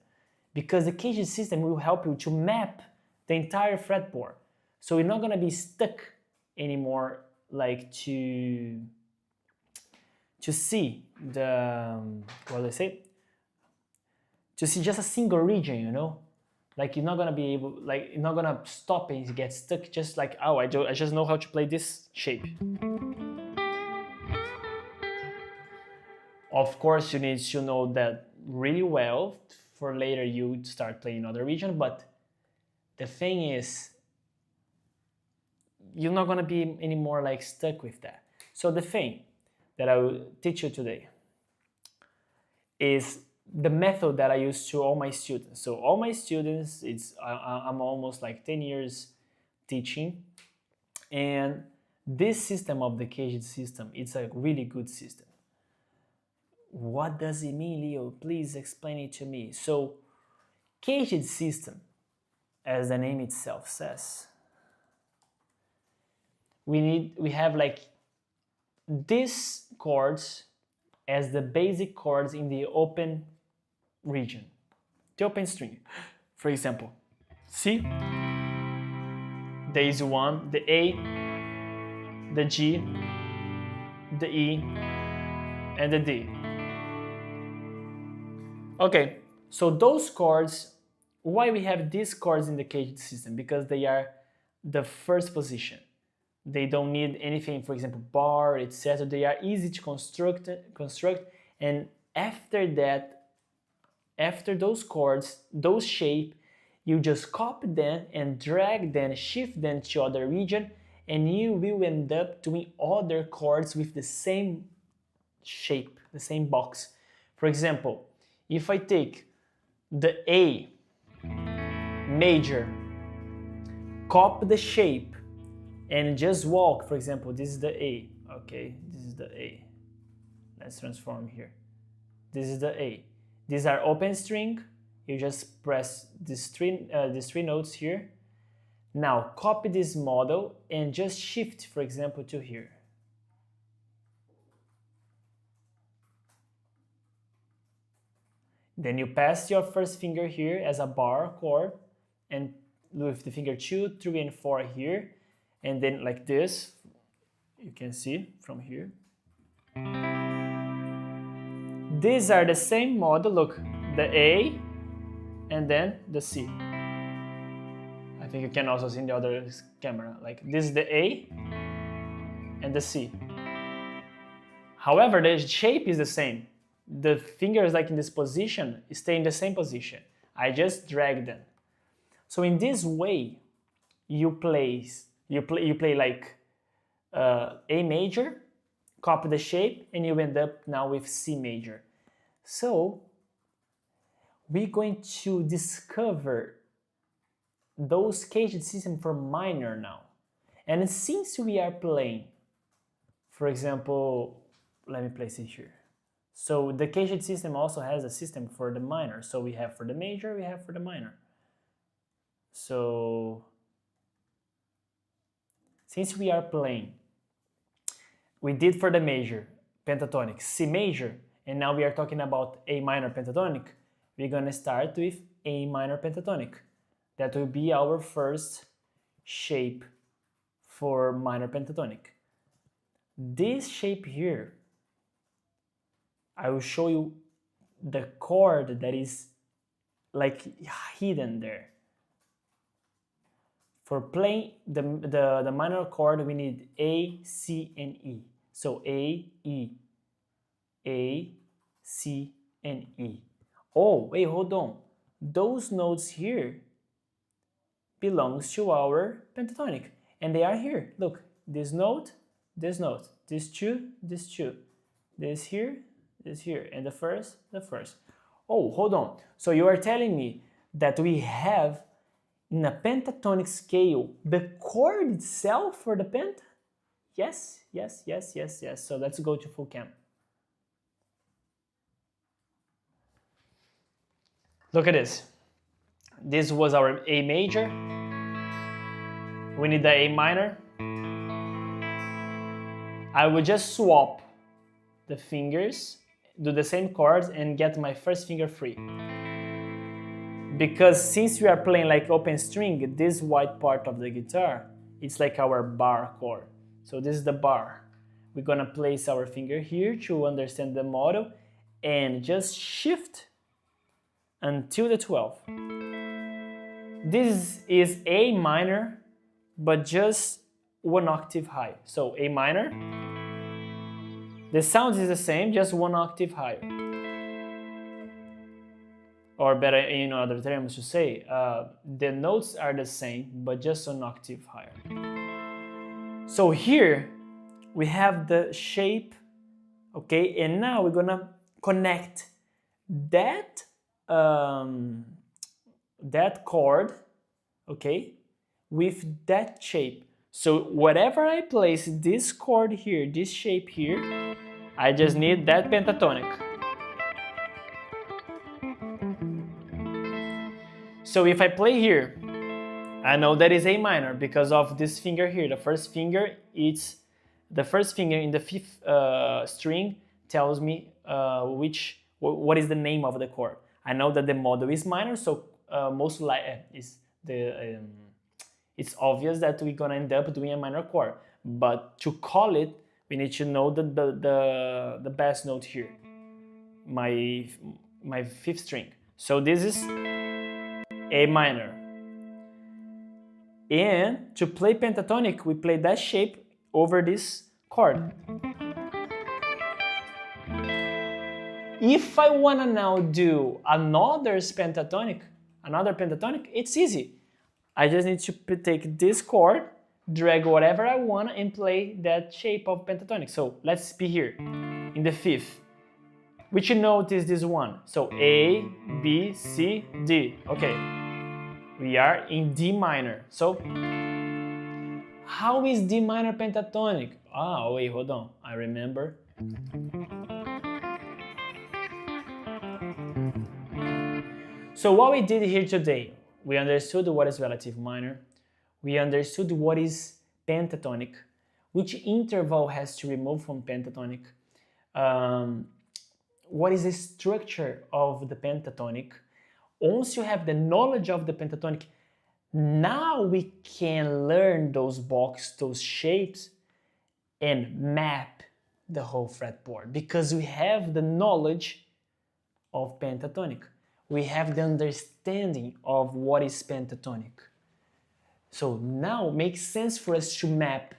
because the 𝗕𝗃𝗁 system will help you to map the entire fretboard, so you're not gonna be stuck anymore, like to see the to see just a single region, you know, like you're not gonna be able, like you're not gonna stop and get stuck just like, oh, I just know how to play this shape. Of course, you need to know that really well for later you start playing other region, but the thing is, you're not gonna be anymore like stuck with that. So the thing that I will teach you today is the method that I use to all my students. So all my students, I'm almost like 10 years teaching, and this system of the 𝗕𝗃𝗁 system, it's a really good system. What does it mean, Leo? Please explain it to me. So 𝗕𝗃𝗁 system, as the name itself says, we have like these chords as the basic chords in the open region, the open string. For example, C, the easy one, the A, the G, the E, and the D. Okay, so those chords, why we have these chords in the 𝗕𝗃𝗁 system? Because they are the first position. They don't need anything, for example, bar, etc. They are easy to construct, and after that, after those chords, those shape, you just copy them and drag them, shift them to other region, and you will end up doing other chords with the same shape, the same box. For example, if I take the A major, copy the shape, and just walk, for example, this is the A, okay, this is the A. Let's transform here. This is the A. These are open string. You just press these three notes here. Now copy this model and just shift, for example, to here. Then you pass your first finger here as a bar chord, and with the finger 2, 3, and 4 here, and then like this, you can see from here. These are the same model, look, the A and then the C. I think you can also see in the other camera, like this is the A and the C. However, the shape is the same. The fingers, like in this position, stay in the same position. I just drag them. So in this way, you play like A major, copy the shape, and you end up now with C major. So we're going to discover those 𝗕𝗃𝗁 system for minor now. And since we are playing, for example, let me place it here. So the 𝗕𝗃𝗁 system also has a system for the minor. So we have for the major, we have for the minor. So since we are playing, we did for the major, pentatonic C major, and now we are talking about A minor pentatonic, we're gonna start with A minor pentatonic. That will be our first shape for minor pentatonic. This shape here, I will show you the chord that is like hidden there. For playing the minor chord, we need A, C, and E. So A, E, A, C, and E. Oh, wait, hold on. Those notes here belongs to our pentatonic, and they are here. Look, this note, this note, this two, this here, and the first. Oh, hold on. So you are telling me that we have in a pentatonic scale the chord itself for the penta? Yes. So let's go to full cam. Look at this. This was our A major. We need the A minor. I will just swap the fingers, do the same chords, and get my first finger free. Because since we are playing like open string, this white part of the guitar, it's like our bar chord. So this is the bar. We're gonna place our finger here to understand the model and just shift until the 12th. This is A minor, but just one octave high. So A minor. The sound is the same, just one octave higher. Or better, in other terms to say, the notes are the same, but just an octave higher. So here we have the shape, okay, and now we're gonna connect that that chord, okay, with that shape. So whatever I place this chord here, this shape here, I just need that pentatonic. So if I play here, I know that is A minor because of this finger here. The first finger, it's the first finger in the fifth string tells me what is the name of the chord. I know that the model is minor, so most likely it's obvious that we're gonna end up doing a minor chord. But to call it, we need to know the bass note here, my fifth string. So this is A minor. And to play pentatonic, we play that shape over this chord. If I wanna now do another pentatonic, it's easy. I just need to take this chord, drag whatever I want, and play that shape of pentatonic. So let's be here in the fifth. Which note is this one? So A, B, C, D. Okay, we are in D minor. So how is D minor pentatonic? Ah, wait, hold on. I remember. So what we did here today, we understood what is relative minor, we understood what is pentatonic, which interval has to remove from pentatonic, what is the structure of the pentatonic. Once you have the knowledge of the pentatonic, now we can learn those boxes, those shapes, and map the whole fretboard because we have the knowledge of pentatonic. We have the understanding of what is pentatonic. So now it makes sense for us to map,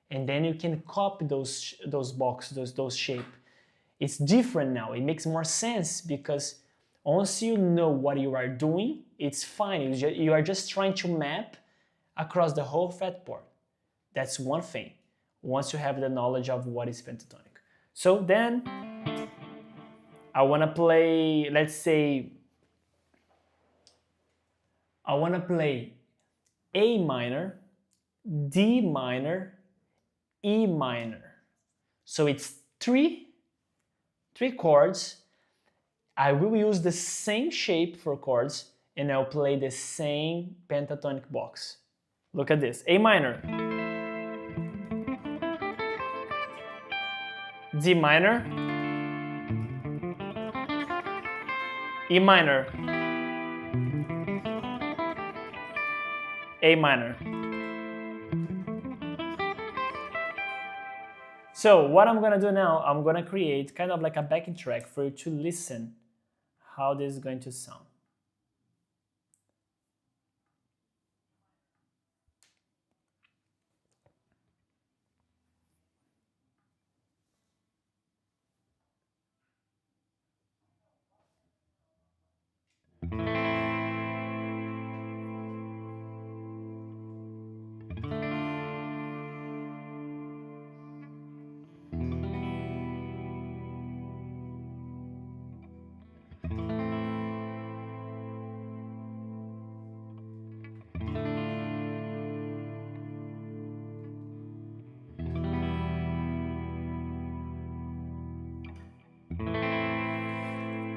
and then you can copy those boxes, those shapes. It's different now. It makes more sense because once you know what you are doing, it's fine. You are just trying to map across the whole fretboard. That's one thing, once you have the knowledge of what is pentatonic. So then I want to play, let's say, I want to play A minor, D minor, E minor. So it's three chords. I will use the same shape for chords and I'll play the same pentatonic box. Look at this. A minor. D minor, E minor, A minor. So what I'm gonna do now, I'm gonna create kind of like a backing track for you to listen how this is going to sound.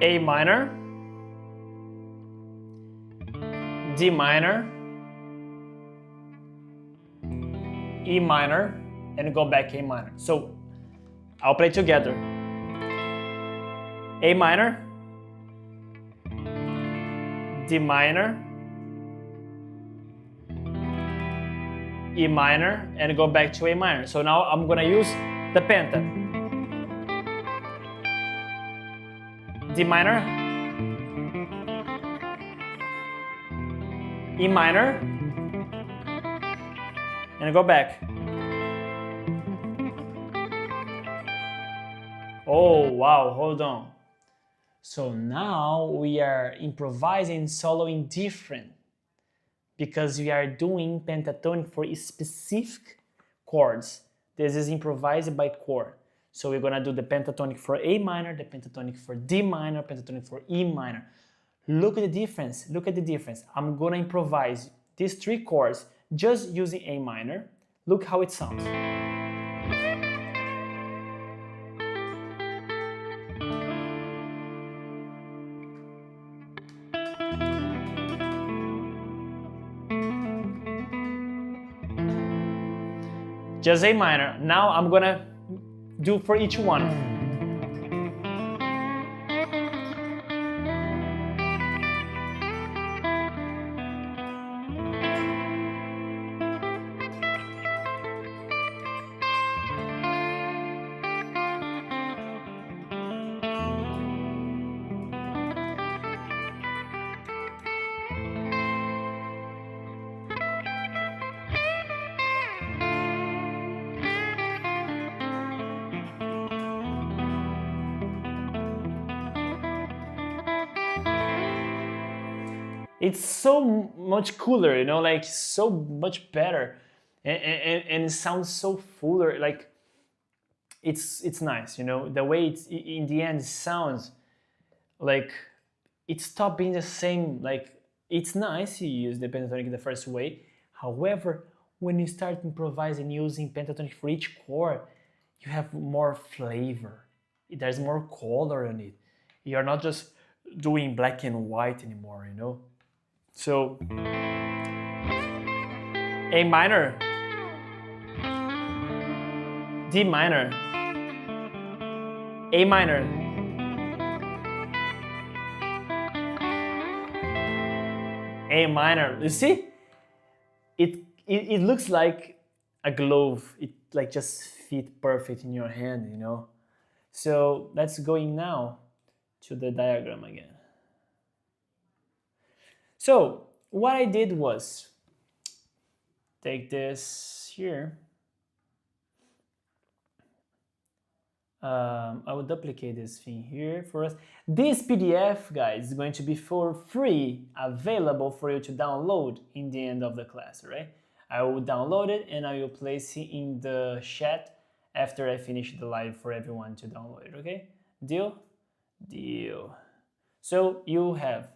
A minor, D minor, E minor, and go back A minor. So I'll play together. A minor, D minor, E minor, and go back to A minor. So now I'm gonna use the penta. D minor, E minor, and go back. Oh wow, hold on. So now we are improvising, soloing different because we are doing pentatonic for specific chords. This is improvised by chord. So we're gonna do the pentatonic for A minor, the pentatonic for D minor, pentatonic for E minor. Look at the difference, look at the difference. I'm gonna improvise these three chords just using A minor. Look how it sounds. Just A minor. Now I'm gonna do for each one. It's so much cooler, you know, like so much better, and it sounds so fuller. Like it's nice, you know, the way it's in the end sounds like it stopped being the same. Like it's nice you use the pentatonic in the first way. However, when you start improvising using pentatonic for each chord, you have more flavor. There's more color in it. You're not just doing black and white anymore, you know. So A minor, D minor, A minor, A minor. You see? It looks like a glove. It like just fit perfect in your hand, you know. So let's go in now to the diagram again. So what I did was take this here. I will duplicate this thing here for us. This PDF, guys, is going to be for free, available for you to download in the end of the class, right? I will download it and I will place it in the chat after I finish the live for everyone to download it, okay? Deal? Deal. So you have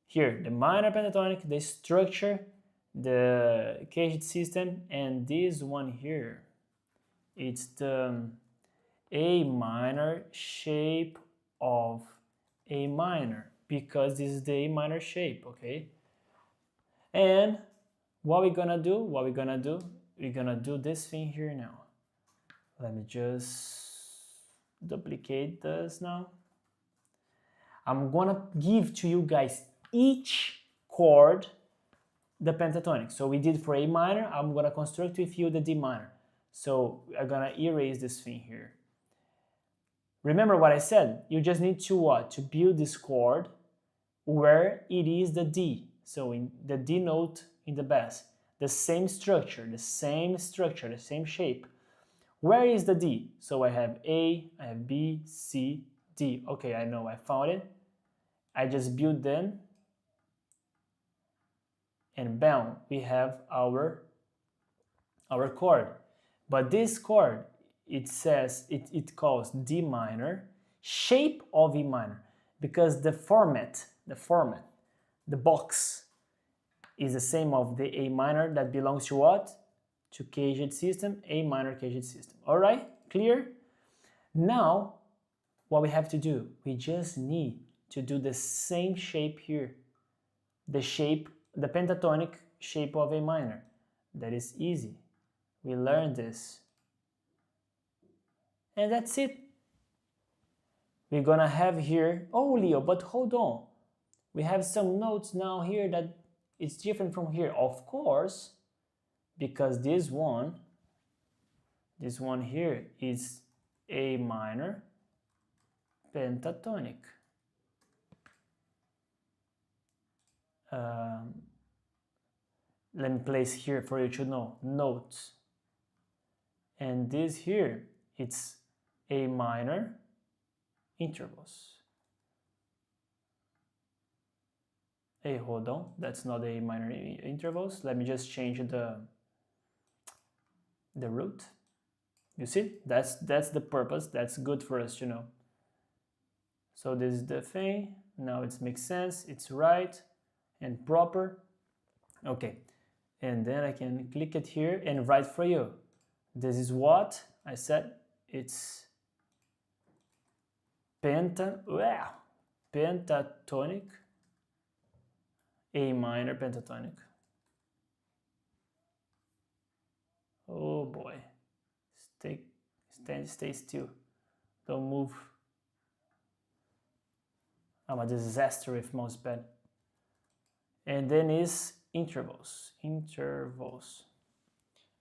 here the minor pentatonic, the structure, the caged system, and this one here, it's the A minor shape of A minor, because this is the A minor shape, okay? And what we're gonna do, we're gonna do this thing here now. Let me just duplicate this now. I'm gonna give to you guys each chord the pentatonic. So we did for A minor, I'm gonna construct with you the D minor. So I'm gonna erase this thing here. Remember what I said, you just need to what? To build this chord where it is the D. So in the D note in the bass, the same structure, the same shape. Where is the D? So I have A, I have B, C, D. Okay, I know, I found it. I just build them, and bam, we have our chord. But this chord, it says, it calls D minor, shape of E minor, because the format, the box is the same of the A minor that belongs to what? To 𝗏𝗏 system, A minor 𝗏𝗏 system. All right, clear? Now, what we have to do, we just need to do the same shape here. The shape, the pentatonic shape of A minor. That is easy. We learned this. And that's it. We're gonna have here, oh Leo, but hold on. We have some notes now here that it's different from here. Of course, because this one here is A minor pentatonic. Let me place here for you to know, notes. And this here, it's A minor intervals. Hey, hold on, that's not A minor intervals. Let me just change the root. You see, that's the purpose. That's good for us to know. So this is the thing. Now it makes sense. It's right and proper. Okay, and then I can click it here and write for you. This is what I said. It's pentatonic, A minor pentatonic. Oh boy, stay still, don't move. I'm a disaster with mousepad. And then is intervals.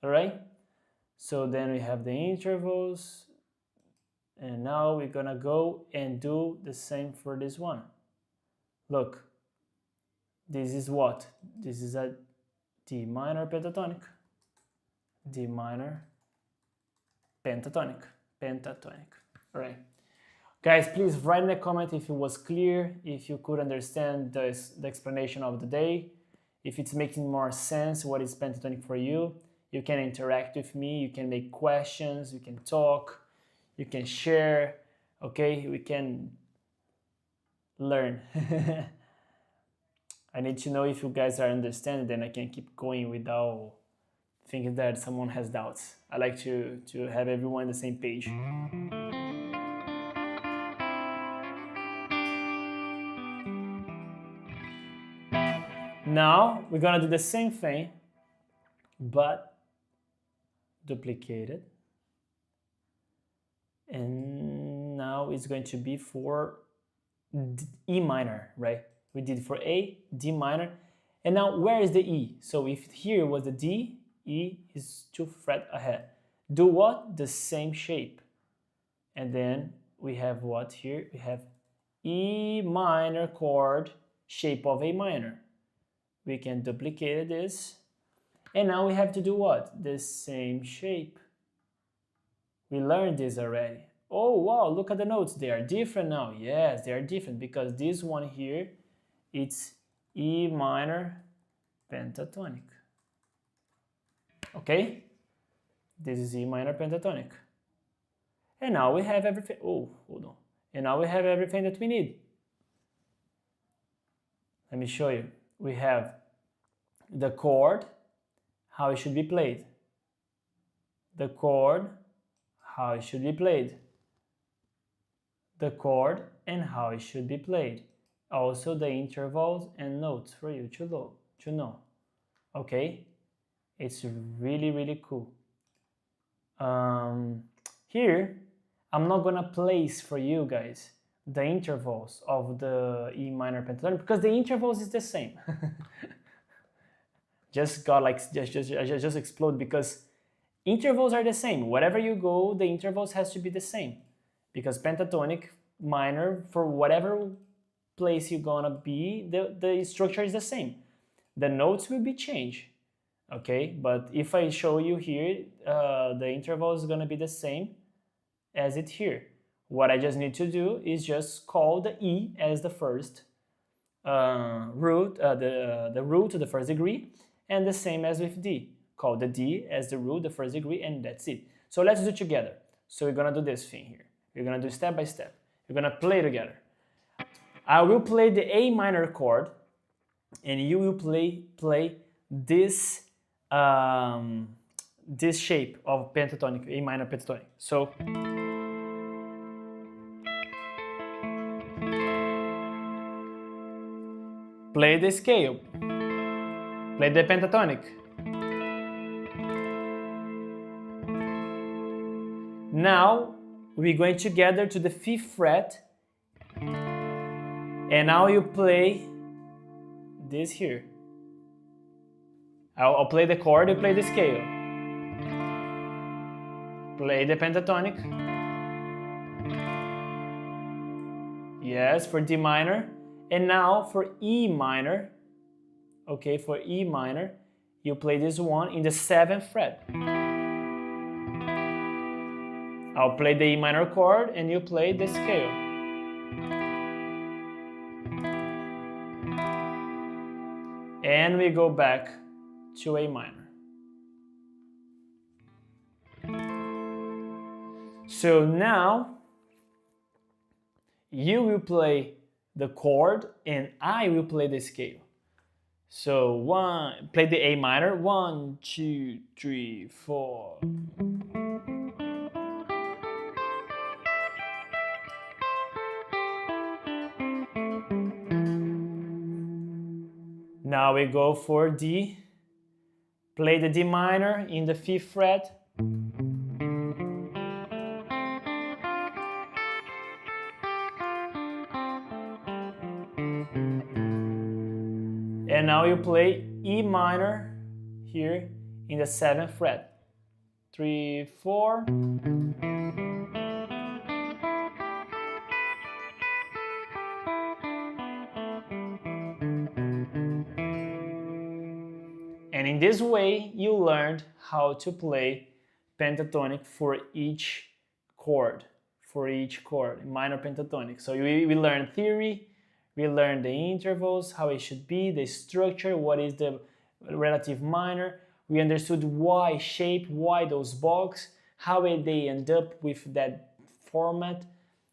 All right, so then we have the intervals, and now we're gonna go and do the same for this one. Look, this is what? This is a D minor pentatonic. D minor pentatonic. All right, guys, please write in the comment if it was clear, if you could understand the explanation of the day, if it's making more sense what is pentatonic for you. You can interact with me, you can make questions, you can talk, you can share, okay? We can learn. I need to know if you guys are understanding, then I can keep going without thinking that someone has doubts. I like to have everyone on the same page. Now we're gonna do the same thing, but duplicated. And now it's going to be for E minor, right? We did for A, D minor, and now where is the E? So if here was the D, E is 2 fret ahead. Do what? The same shape. And then we have what here? We have E minor chord, shape of A minor. We can duplicate this. And now we have to do what? The same shape. We learned this already. Oh wow, look at the notes, they are different now. Yes, they are different because this one here, it's E minor pentatonic. Okay? This is E minor pentatonic. And now we have everything. Oh, hold on. And now we have everything that we need. Let me show you. We have the chord, how it should be played. The chord, how it should be played. The chord and how it should be played. Also the intervals and notes for you to know. Okay? It's really, really cool. Here, I'm not gonna place for you guys the intervals of the E minor pentatonic because the intervals is the same. Just got like just explode because intervals are the same. Wherever you go, the intervals has to be the same because pentatonic minor, for whatever place you're gonna be, the structure is the same. The notes will be changed, okay? But if I show you here, the interval is gonna be the same as it here. What I just need to do is just call the E as the first root, the root to the first degree, and the same as with D. Call the D as the root, the first degree, and that's it. So let's do it together. So we're gonna do this thing here. We're gonna do step by step. We're gonna play together. I will play the A minor chord, and you will play this this shape of pentatonic, A minor pentatonic. So play the scale, play the pentatonic. Now we're going together to the 5th fret, and now you play this here. I'll play the chord, you play the scale. Play the pentatonic. Yes, for D minor. And now for E minor, okay, for E minor, you play this one in the 7th fret. I'll play the E minor chord and you play the scale. And we go back to A minor. So now you will play the chord and I will play the scale. So play the A minor, 1, 2, 3, 4. Now we go for D, play the D minor in the 5th fret. And now you play E minor here in the 7th fret. 3, 4. And in this way, you learned how to play pentatonic for each chord, minor pentatonic. So we learned theory, we learned the intervals, how it should be, the structure, what is the relative minor. We understood why shape, why those box, how they end up with that format.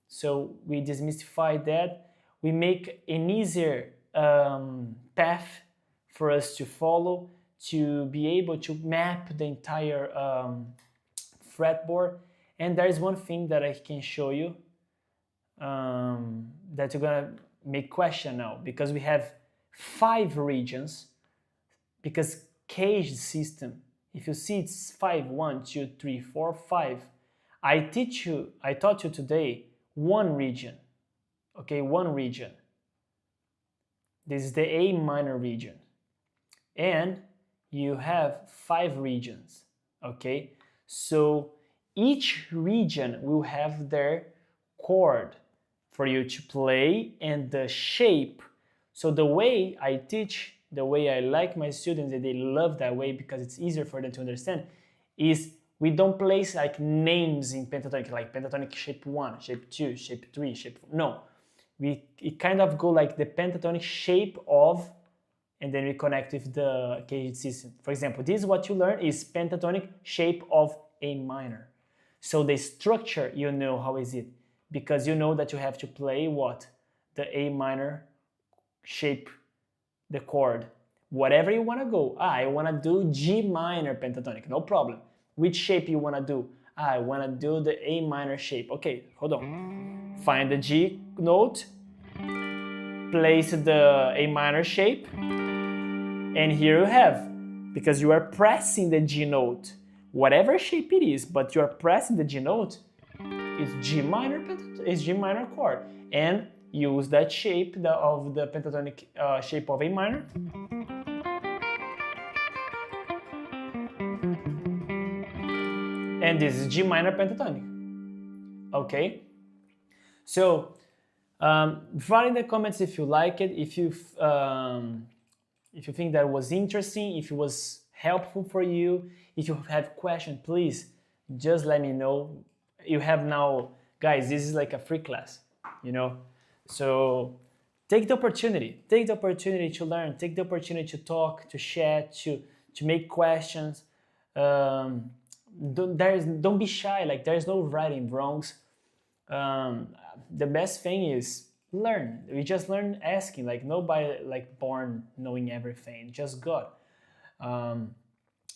So we demystify that. We make an easier path for us to follow, to be able to map the entire fretboard. And there is one thing that I can show you that you're gonna make question now, because we have 5 regions, because caged system, if you see it's 5, 1, 2, 3, 4, 5. I taught you today one region, okay, one region. This is the A minor region. And you have 5 regions, okay? So each region will have their chord for you to play and the shape. So the way I teach, the way I like my students, and they love that way because it's easier for them to understand, is we don't place like names in pentatonic, like pentatonic shape 1, shape 2, shape 3, shape 4. No, it kind of go like the pentatonic shape of, and then we connect with the caged system. For example, this is what you learn is pentatonic shape of A minor. So the structure, you know how is it, because you know that you have to play what? The A minor shape, the chord. Whatever you want to go. I want to do G minor pentatonic, no problem. Which shape you want to do? I want to do the A minor shape. Okay, hold on. Find the G note, place the A minor shape, and here you have, because you are pressing the G note. whatever shape it is, but you're pressing the G note, it's G minor chord, and use that shape of the pentatonic shape of A minor. And this is G minor pentatonic. Okay? So, write in the comments if you like it, if you think that was interesting, if it was helpful for you, if you have questions, please just let me know. You have now, guys, this is like a free class, you know? So take the opportunity to learn, take the opportunity to talk, to chat, to make questions. Don't be shy, like there's no right and wrongs. The best thing is learn. We just learn asking, like nobody like born knowing everything, just God.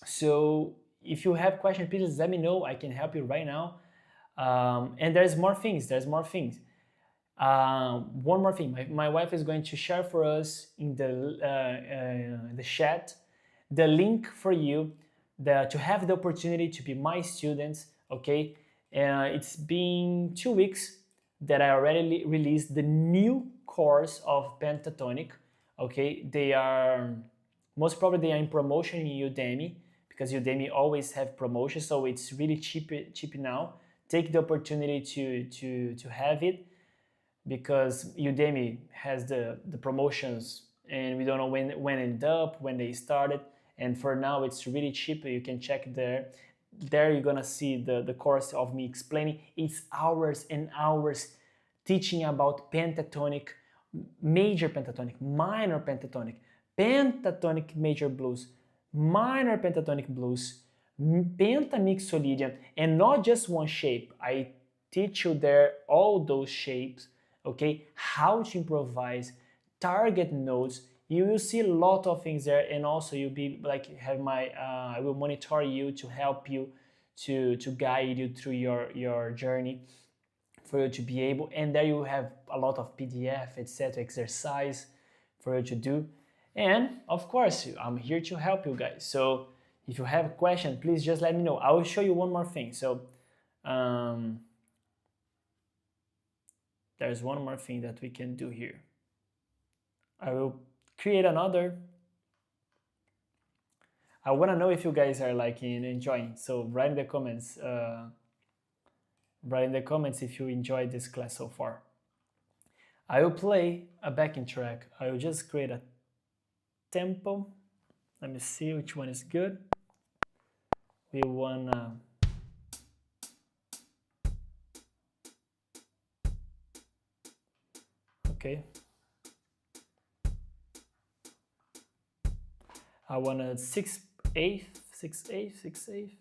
So if you have questions, please let me know. I can help you right now. And there's more things. One more thing. My wife is going to share for us in the chat the link for you to have the opportunity to be my students. Okay, it's been 2 weeks that I already released the new course of Pentatonic. Okay, they are most probably in promotion in Udemy, because Udemy always have promotions, so it's really cheap now. Take the opportunity to have it, because Udemy has the promotions and we don't know when it ended up, when they started, and for now it's really cheap. You can check there. There you're gonna see the course of me explaining. It's hours and hours teaching about pentatonic, major pentatonic, minor pentatonic, pentatonic major blues, minor pentatonic blues, 𝗏 and not just one shape. I teach you there all those shapes, okay? How to improvise, target notes. You will see a lot of things there, and also you'll be like have my I will monitor you to help you to guide you through your journey, for you to be able. And there you have a lot of PDF, etc., exercise for you to do. And of course, I'm here to help you guys. So if you have a question, please just let me know. I will show you one more thing. So there's one more thing that we can do here. I will create another. I want to know if you guys are liking and enjoying. So write in the comments. Write in the comments if you enjoyed this class so far. I will play a backing track. I will just create a tempo. Let me see which one is good. We wanna okay. I want a 6/8, 6/8, 6/8.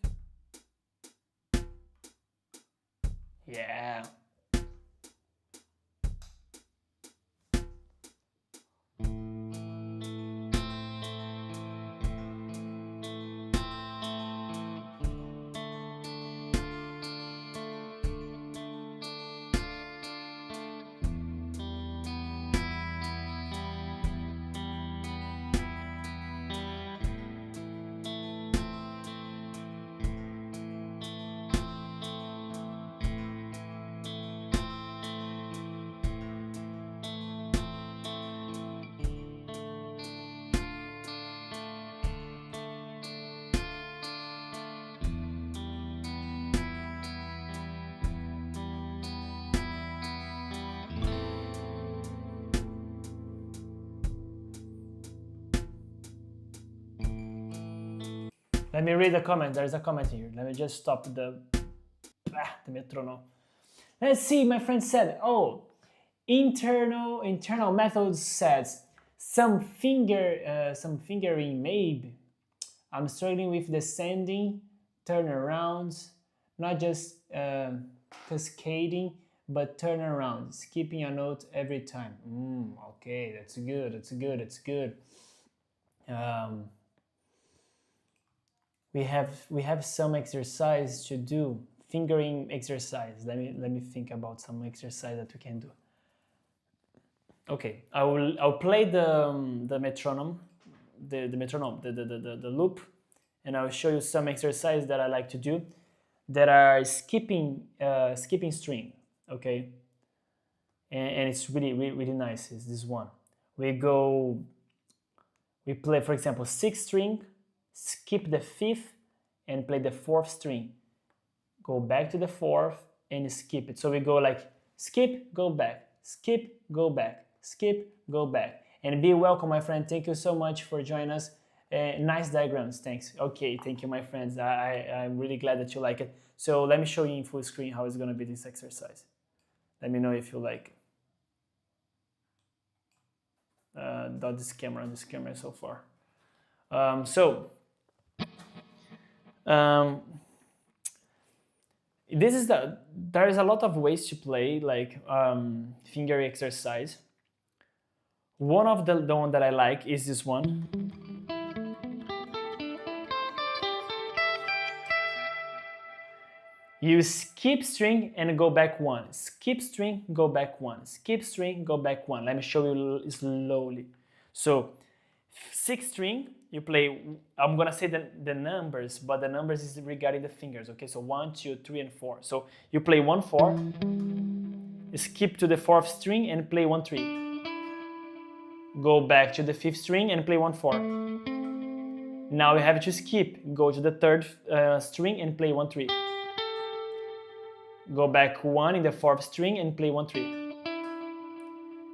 Yeah. Let me read the comment. There's a comment here. Let me just stop the metronome. Let's see. My friend said, "Oh, internal methods says some fingering maybe. I'm struggling with descending turnarounds, not just cascading, but turnarounds, skipping a note every time." Okay, that's good. That's good. That's good. We have some exercise to do, fingering exercise. Let me think about some exercise that we can do. Okay, I'll play the metronome, the metronome, the loop, and I'll show you some exercises that I like to do that are skipping string, okay? And it's really nice. It's this one. We play, for example, 6th string, skip the 5th, and play the 4th string. Go back to the 4th and skip it. So we go like skip, go back, skip, go back, skip, go back. And be welcome, my friend. Thank you so much for joining us. Nice diagrams, thanks. Okay, thank you, my friends. I'm really glad that you like it. So let me show you in full screen how it's gonna be this exercise. Let me know if you like it. This camera so far. There is a lot of ways to play like finger exercise. One of the one that I like is this one. You skip string and go back one. Skip string, go back one. Skip string, go back one. Let me show you slowly. So 6th string, you play, I'm gonna say the numbers, but the numbers is regarding the fingers, okay? So 1, 2, 3, and 4. So you play 1, 4, skip to the 4th string and play 1, 3. Go back to the 5th string and play 1, 4. Now you have to skip, go to the 3rd string and play 1, 3. Go back 1 in the 4th string and play 1, 3.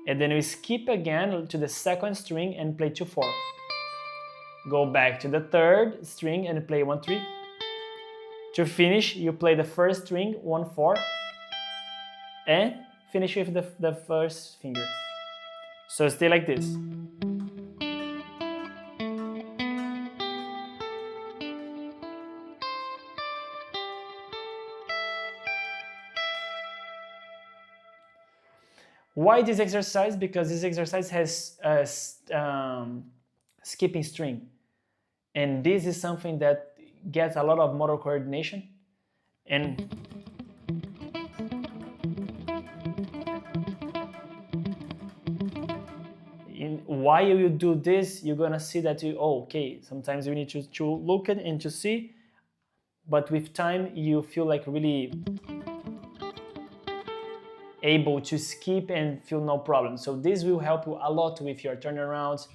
And then you skip again to the 2nd string and play 2, 4. Go back to the 3rd string and play 1, 3. To finish, you play the 1st string, 1, 4, and finish with the 1st finger. So stay like this. Why this exercise? Because this exercise has skipping string. And this is something that gets a lot of motor coordination. And while you do this, you're gonna see that okay, sometimes you need to look at and to see, but with time you feel like really able to skip and feel no problem. So this will help you a lot with your turnarounds.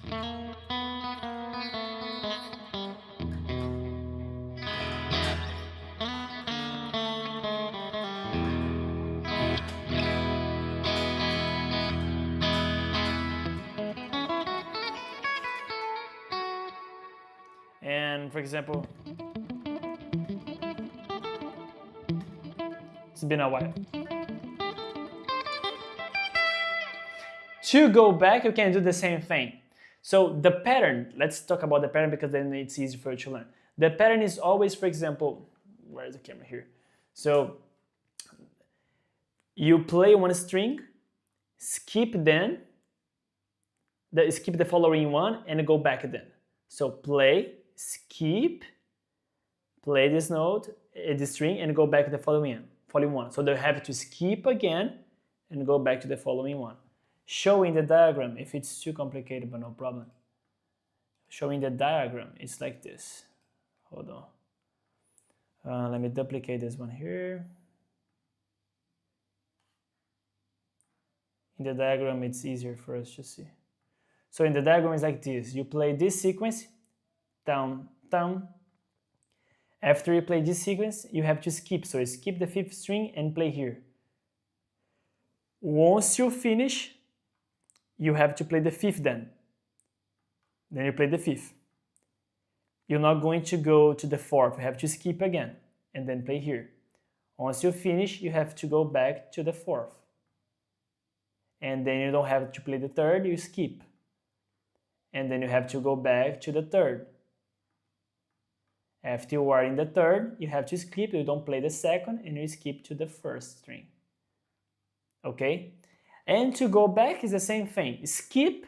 And for example, it's been a while. To go back, you can do the same thing. So the pattern, let's talk about the pattern because then it's easy for you to learn. The pattern is always, for example, where is the camera here? So you play one string, skip then, skip the following one and go back then. So play, skip, play this note, this string and go back to the following one. So they have to skip again and go back to the following one. Showing the diagram, if it's too complicated, but no problem. Showing the diagram, it's like this. Hold on. Let me duplicate this one here. In the diagram, it's easier for us to see. So in the diagram, it's like this. You play this sequence, down, down. After you play this sequence, you have to skip. So you skip the 5th string and play here. Once you finish, you have to play the 5th then. Then you play the 5th. You're not going to go to the 4th. You have to skip again and then play here. Once you finish, you have to go back to the 4th. And then you don't have to play the 3rd, you skip. And then you have to go back to the 3rd. After you are in the 3rd, you have to skip. You don't play the 2nd and you skip to the 1st string. Okay? And to go back is the same thing. Skip,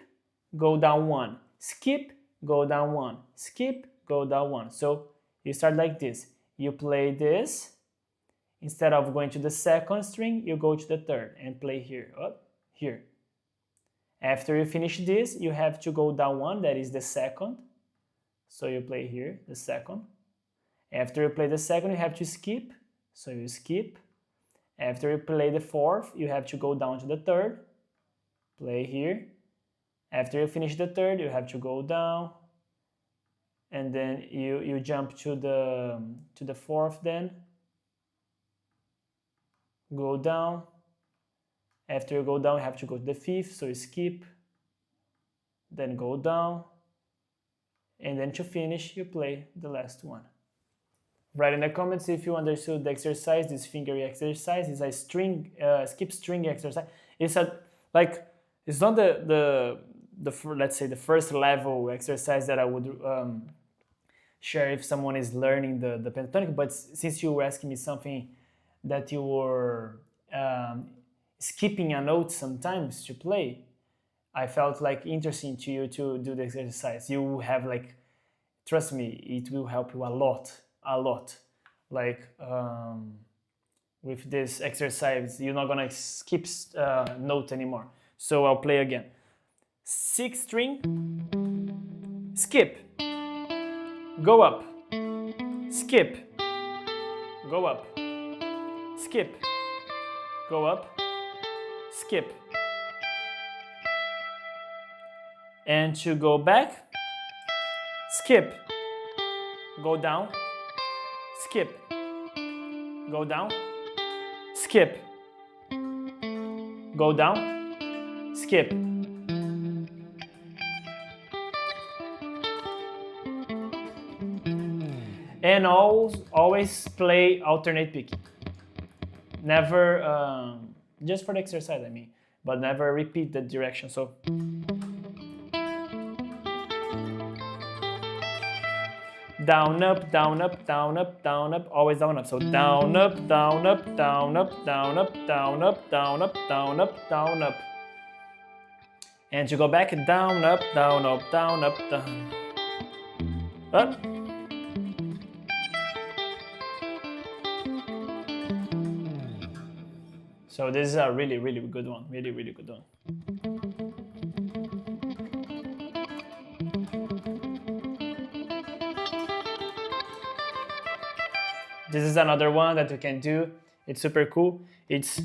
go down 1. Skip, go down 1. Skip, go down 1. So you start like this. You play this. Instead of going to the 2nd string, you go to the 3rd and play here. Up, here. After you finish this, you have to go down 1. That is the 2nd. So you play here, the 2nd. After you play the second, you have to skip, so you skip. After you play the fourth, you have to go down to the third, play here. After you finish the third, you have to go down, and then you jump to the fourth, then go down. After you go down, you have to go to the fifth, so you skip, then go down, and then to finish, you play the last one. Write in the comments if you understood the exercise. This finger exercise is a string, skip string exercise. It's it's not let's say the first level exercise that I would share if someone is learning the pentatonic, but since you were asking me something that you were skipping a note sometimes to play, I felt like interesting to you to do the exercise. You have trust me, it will help you a lot. With this exercise, you're not gonna skip note anymore. So I'll play again. 6th string, skip, go up, skip, go up, skip, go up, skip. And to go back, skip, go down, skip, go down, skip, go down, skip. And always play alternate picking. Never, just for the exercise I mean, but never repeat the direction. So down, up, down, up, down, up, down, up, always down, up. So down, up, down, up, down, up, down, up, down, up, down, up, down, up, down, up. And to go back, down, up, down, up, down, up, down, up. So this is a really, really good one. Really, really good one. This is another one that you can do. It's super cool. It's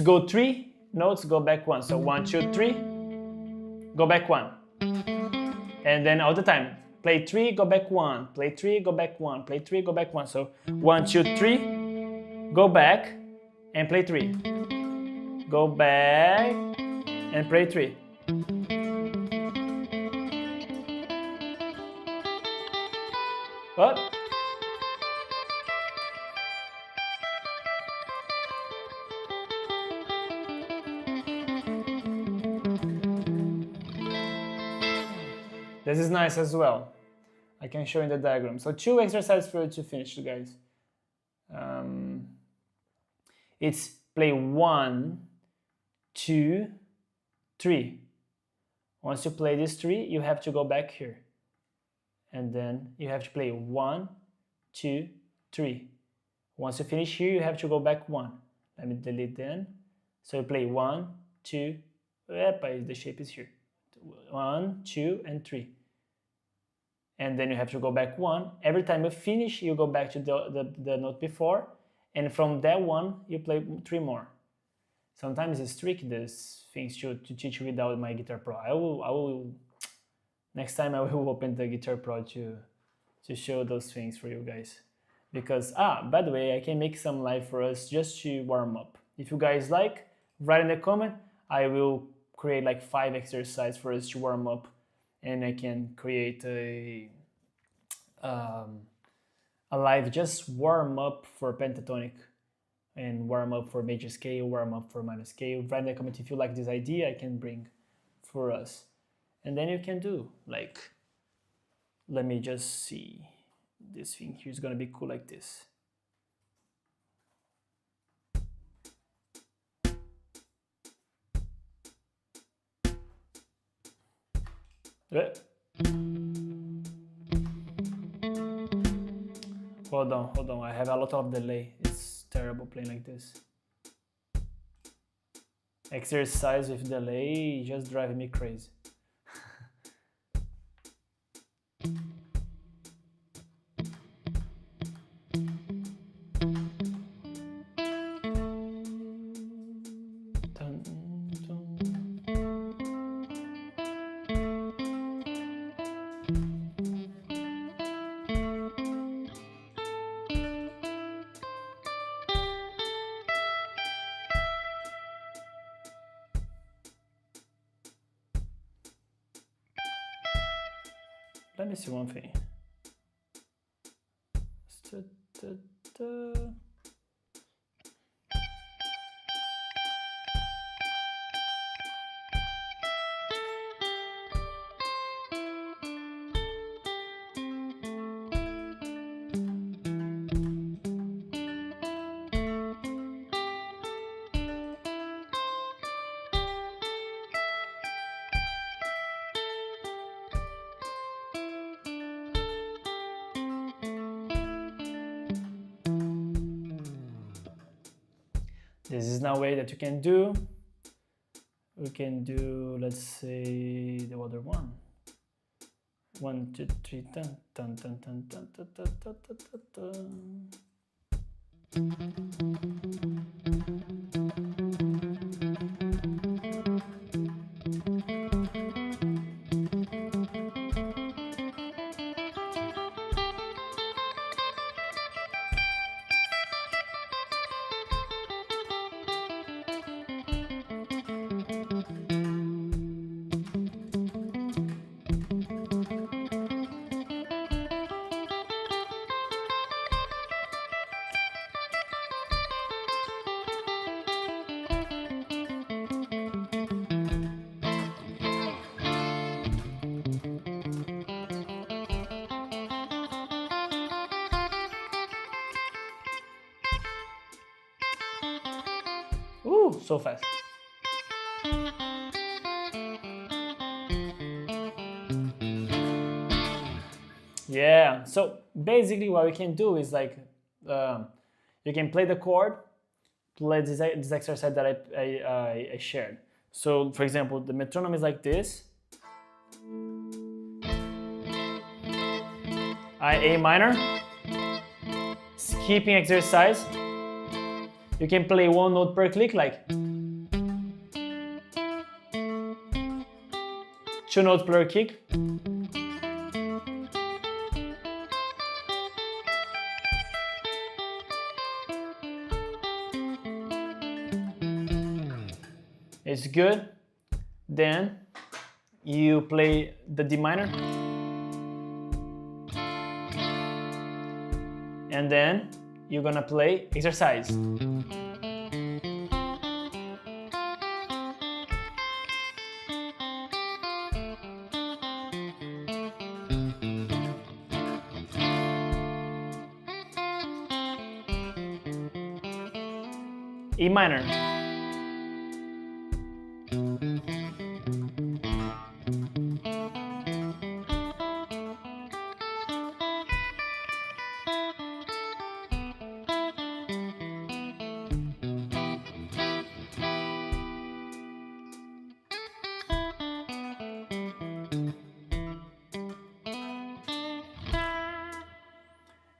go 3 notes, go back 1. So 1, 2, 3, go back 1. And then all the time, play 3, go back 1, play 3, go back 1, play 3, go back 1. So 1, 2, 3, go back and play 3. Go back and play 3. Up. This is nice as well. I can show in the diagram. So 2 exercises for you to finish, guys. It's play 1, 2, 3. Once you play these 3, you have to go back here. And then you have to play 1, 2, 3. Once you finish here, you have to go back 1. Let me delete then. So you play 1, 2, the shape is here. 1, 2, and 3. And then you have to go back 1. Every time you finish, you go back to the note before, and from that one, you play 3 more. Sometimes it's tricky, these things to teach without my Guitar Pro. I will next time I will open the Guitar Pro to show those things for you guys. Because, by the way, I can make some live for us just to warm up. If you guys like, write in the comment. I will create like 5 exercises for us to warm up, and I can create a live just warm up for pentatonic and warm up for major scale, warm up for minor scale. Write in the comment if you like this idea. I can bring for us, and then you can do like, let me just see, this thing here is gonna be cool like this. Hold on, I have a lot of delay. It's terrible playing like this. Exercise with delay just driving me crazy. let me see one thing. This is now a way that you can do. We can do, let's say, the other one. 1, 2, 3, dun, dun, dun, dun, dun, dun, dun, dun, dun, dun. Ooh, so fast. Yeah, so basically what we can do is like, you can play the chord, play this exercise that I shared. So for example, the metronome is like this. A minor, skipping exercise. You can play one note per click, like 2 notes per kick. It's good. Then you play the D minor. And then you're gonna play exercise. E minor.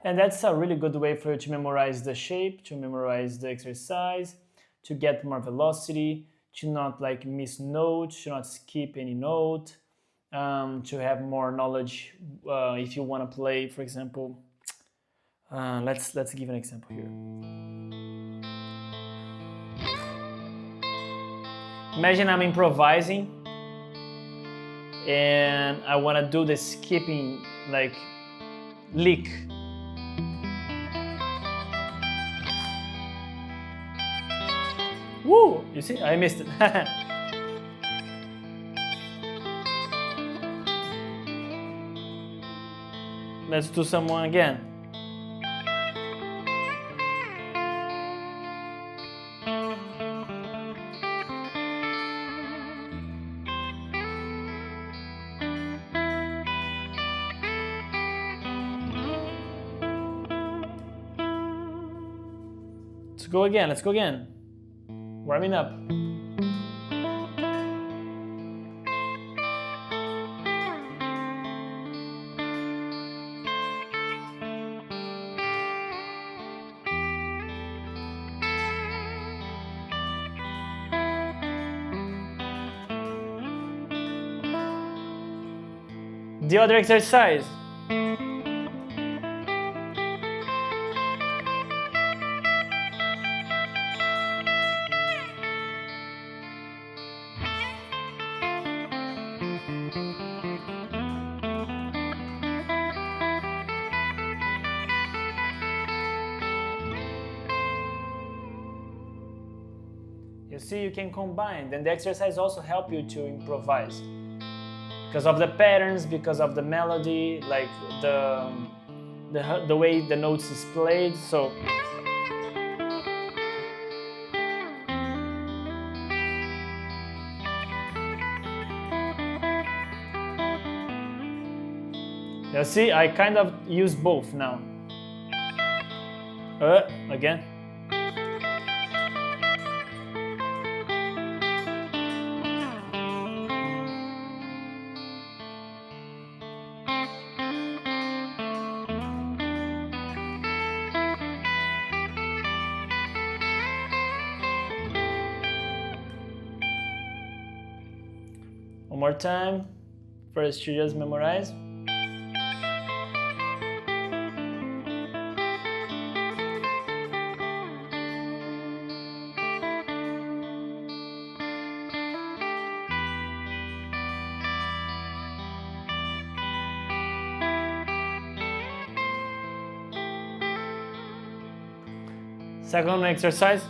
And that's a really good way for you to memorize the shape, to memorize the exercise, to get more velocity, to not like miss notes, to not skip any note, to have more knowledge if you want to play, for example. Let's give an example here. Imagine I'm improvising and I want to do the skipping like lick. Woo! You see, I missed it. Let's do someone again. Let's go again, let's go again. Warming up. The other exercise. You see, you can combine. Then the exercise also help you to improvise. Because of the patterns, because of the melody, like the way the notes is played. So you see, I kind of use both now. Again. One more time. First, you just memorize. Second exercise.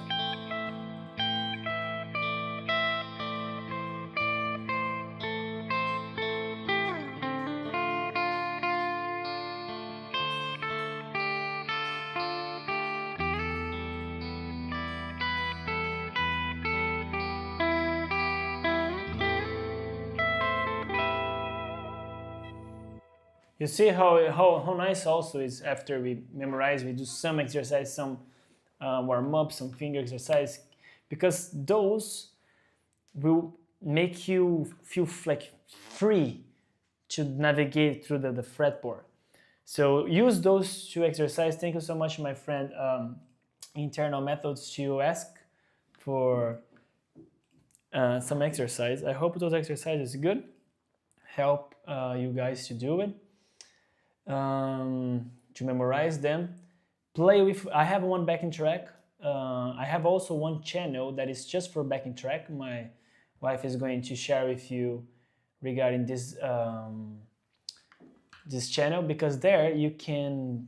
You see how nice also is after we memorize, we do some exercise, some warm up, some finger exercise, because those will make you feel like free to navigate through the fretboard. So use those two exercises. Thank you so much, my friend, Internal Methods, to ask for some exercise. I hope those exercises good, help you guys to do it, to memorize them. Play with, I have one backing track. I have also one channel that is just for backing track. My wife is going to share with you regarding this this channel, because there you can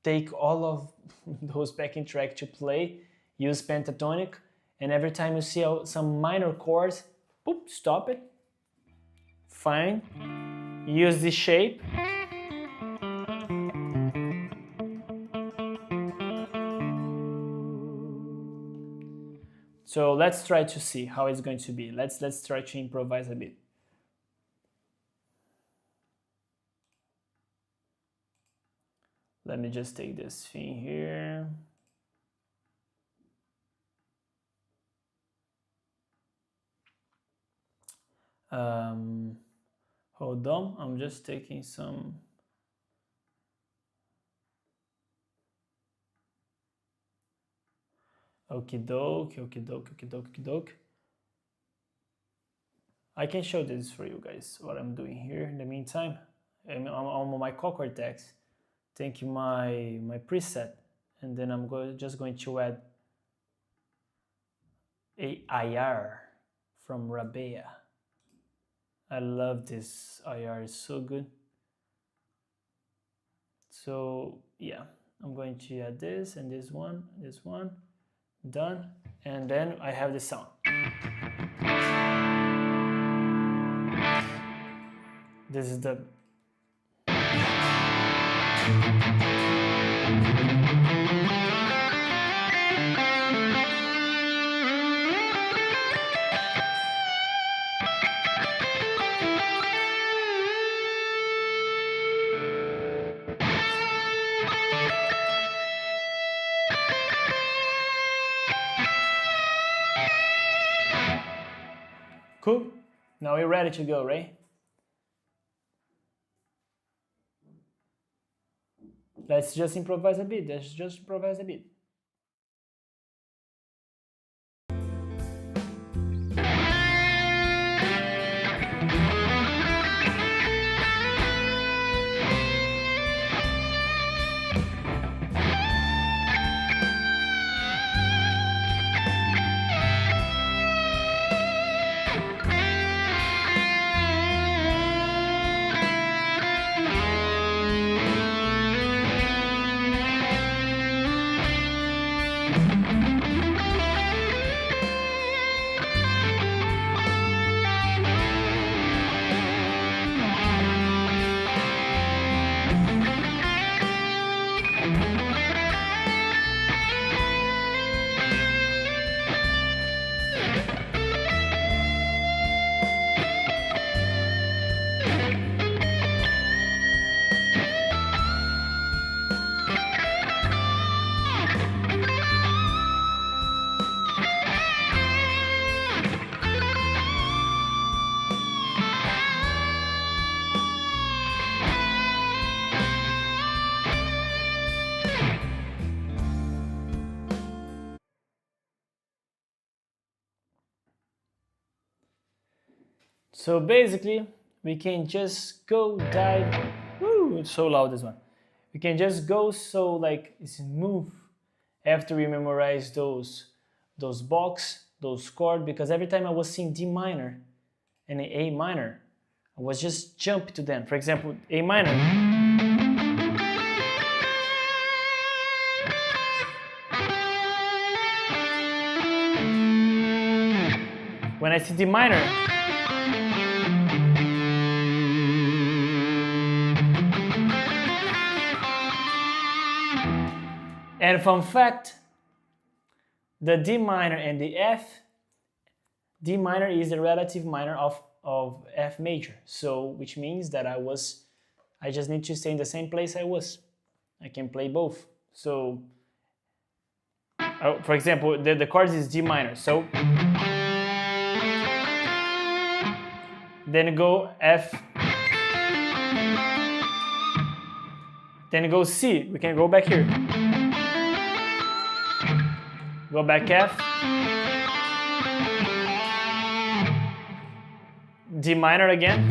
take all of those backing track to play, use pentatonic, and every time you see some minor chords, boop, stop it, fine, use this shape. So let's try to see how it's going to be. Let's try to improvise a bit. Let me just take this thing here. Hold on, I'm just taking some. Okie-doke. I can show this for you guys, what I'm doing here. In the meantime, I'm on my 𝗂𝗏𝗏 taking my preset, and then I'm just going to add a IR from 𝗏𝗏𝗀. I love this IR, it's so good. So yeah, I'm going to add this and this one, done, and then I have the sound. This is the cool. Now we're ready to go, right? Let's just improvise a bit. So basically, we can just go dive. Woo, it's so loud, this one. We can just go so like smooth after we memorize those box, those chords, because every time I was seeing D minor and A minor, I was just jumping to them. For example, A minor. When I see D minor, and fun fact, the D minor and the F, D minor is the relative minor of F major. So, which means that I just need to stay in the same place I was. I can play both. So, for example, the chord is D minor. So, then go F, then go C. We can go back here. Go back F, D minor again,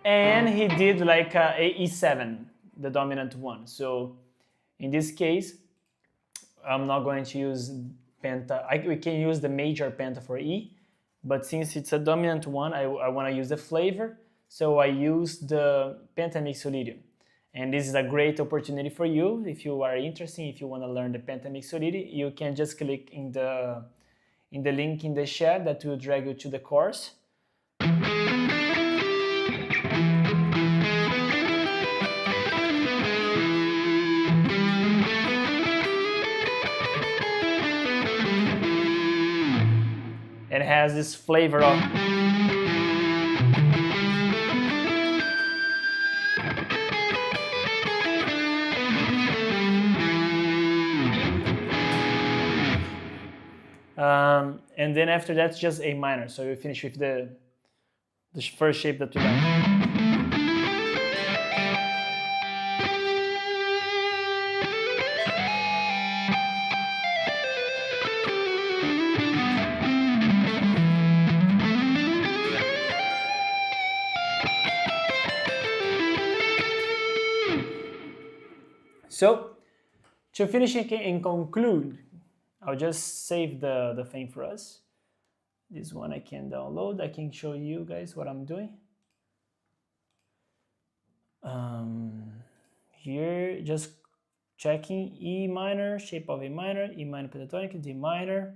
and he did like a E7, the dominant one. So in this case, I'm not going to use penta. We can use the major penta for E, but since it's a dominant one, I want to use the flavor, so I use the 𝗵𝗏𝗁𝗔. And this is a great opportunity for you. If you are interested, if you want to learn the 𝗵𝗏𝗁𝗔, you can just click in the link in the chat that will drag you to the course. It has this flavor of and then after that's just A minor. So we finish with the first shape that we got. So to finish and conclude, I'll just save the thing for us. This one I can download. I can show you guys what I'm doing. Here, just checking E minor, shape of A minor, E minor pentatonic, D minor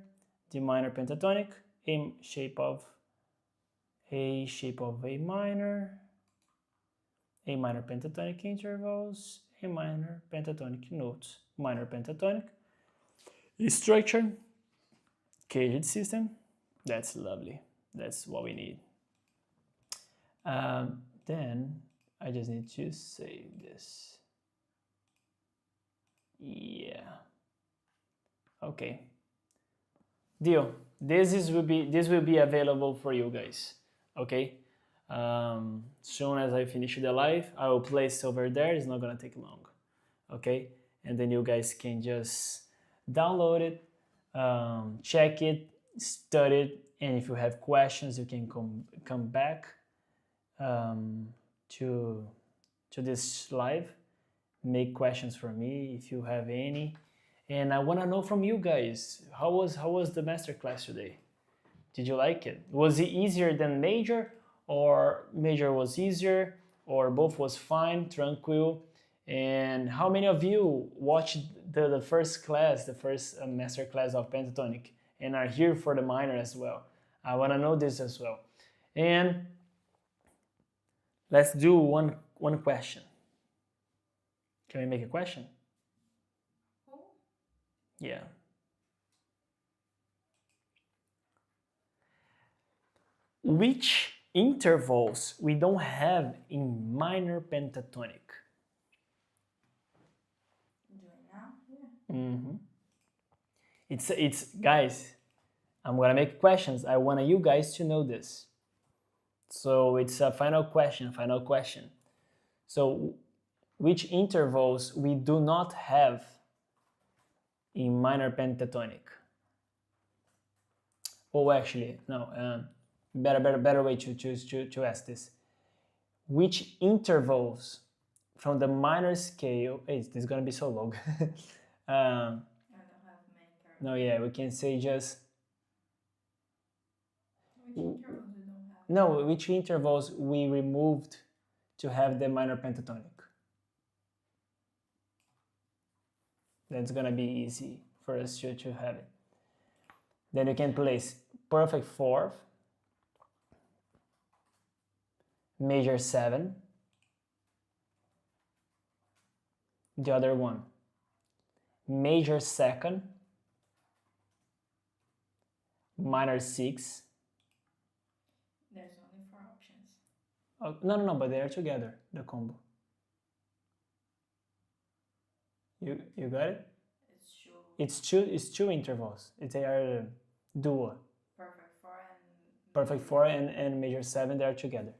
pentatonic, A shape of A minor, A minor pentatonic intervals, A minor pentatonic notes, minor pentatonic. Structure, caged system, that's lovely, that's what we need. Then I just need to save this. Yeah, okay, deal. This will be available for you guys, okay? Soon as I finish the live, I will place over there. It's not gonna take long, okay? And then you guys can just download it, check it, study it, and if you have questions, you can come back to this live, make questions for me if you have any. And I want to know from you guys, how was the masterclass today? Did you like it? Was it easier than major, or major was easier, or both was fine, tranquil? And how many of you watched the first class, the first master class of pentatonic, and are here for the minor as well? I want to know this as well. And let's do one question. Can we make a question? Yeah. Which intervals we don't have in minor pentatonic? Mm-hmm. It's guys, I'm gonna make questions. I want you guys to know this. So it's a final question. So which intervals we do not have in minor pentatonic? Oh, actually, no. Better way to ask this. Which intervals from the minor scale? Hey, this is gonna be so long. I don't have many characters. No, yeah, we can say just. Which intervals we don't have? No, which intervals we removed to have the minor pentatonic. That's gonna be easy for us to have it. Then you can place perfect fourth, major 7, the other one, major 2nd, minor 6. There's only 4 options. Oh, no, but they are together, the combo. You got it? It's two intervals. They are dual. Perfect 4 and major 7, they are together.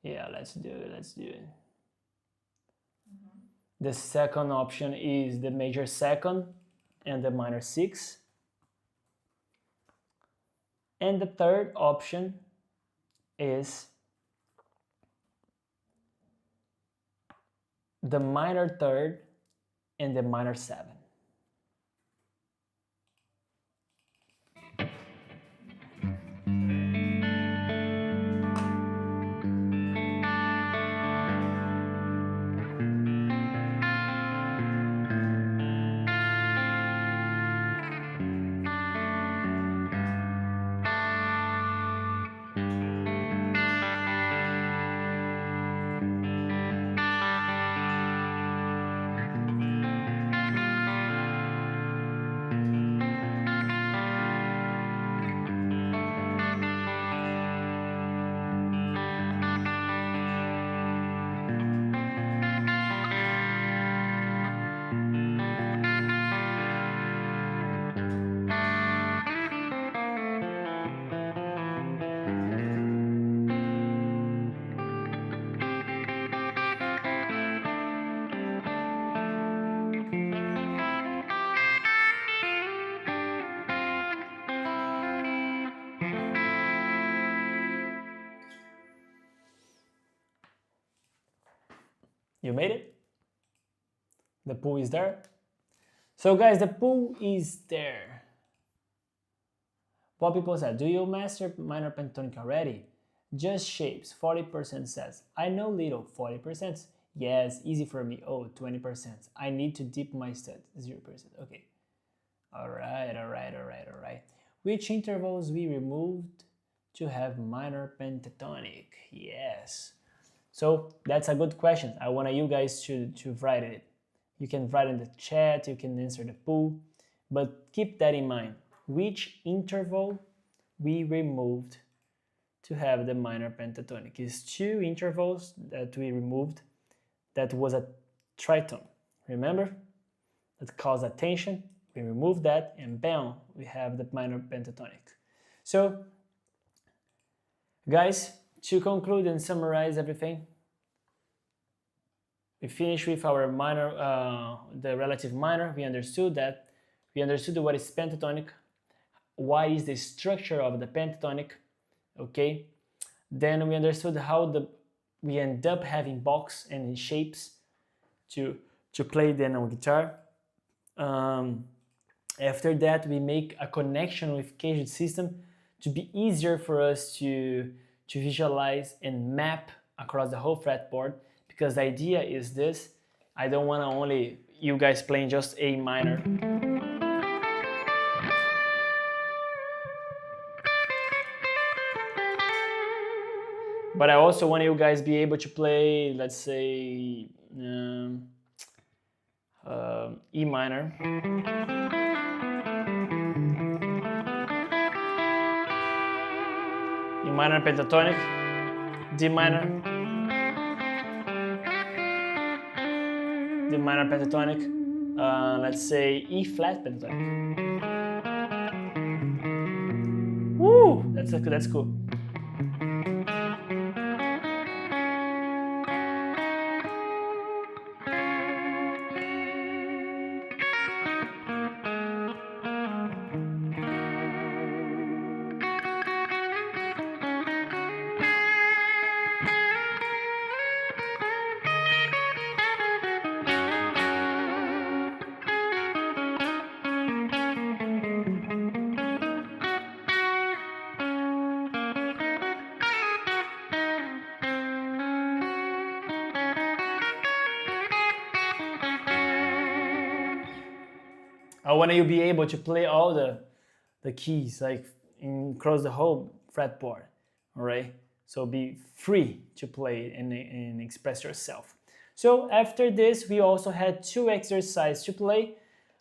Yeah, let's do it. The second option is the major 2nd and the minor 6. And the third option is the minor 3rd and the minor 7. You made it? The pool is there? So guys, the pool is there. What people said, do you master minor pentatonic already? Just shapes, 40% says. I know little, 40%. Yes, easy for me. Oh, 20%. I need to dip my stud, 0%. Okay. All right. Which intervals we removed to have minor pentatonic? Yes. So that's a good question. I want you guys to write it. You can write in the chat, you can answer the poll, but keep that in mind. Which interval we removed to have the minor pentatonic? It's 2 intervals that we removed that was a tritone. Remember? That caused a tension. We removed that and bam, we have the minor pentatonic. So, guys, to conclude and summarize everything, we finished with our minor, the relative minor. We understood that. We understood what is pentatonic, why is the structure of the pentatonic, okay? Then we understood how we end up having box and shapes to play them on guitar. After that, we make a connection with 𝗕𝗄𝗅 system to be easier for us to visualize and map across the whole fretboard, because the idea is this. I don't want to only you guys playing just A minor. But I also want you guys be able to play, let's say, E minor. E minor pentatonic, D minor, D minor pentatonic, let's say E flat pentatonic. Woo! That's cool. I want you to be able to play all the keys like across the whole fretboard, all right? So be free to play and express yourself. So after this, we also had two exercises to play.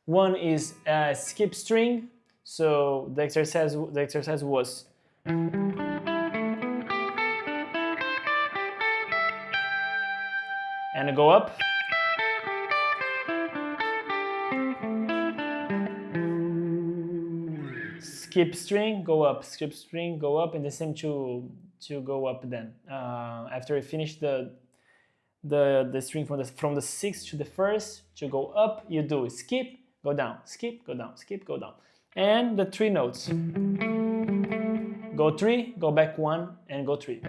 One is skip string. So the exercise was and go up. Skip string, go up, skip string, go up, and the same to go up then. After we finish the string from the sixth to the first, to go up, you do skip, go down, skip, go down, skip, go down. And the three notes. Go three, go back one, and go three.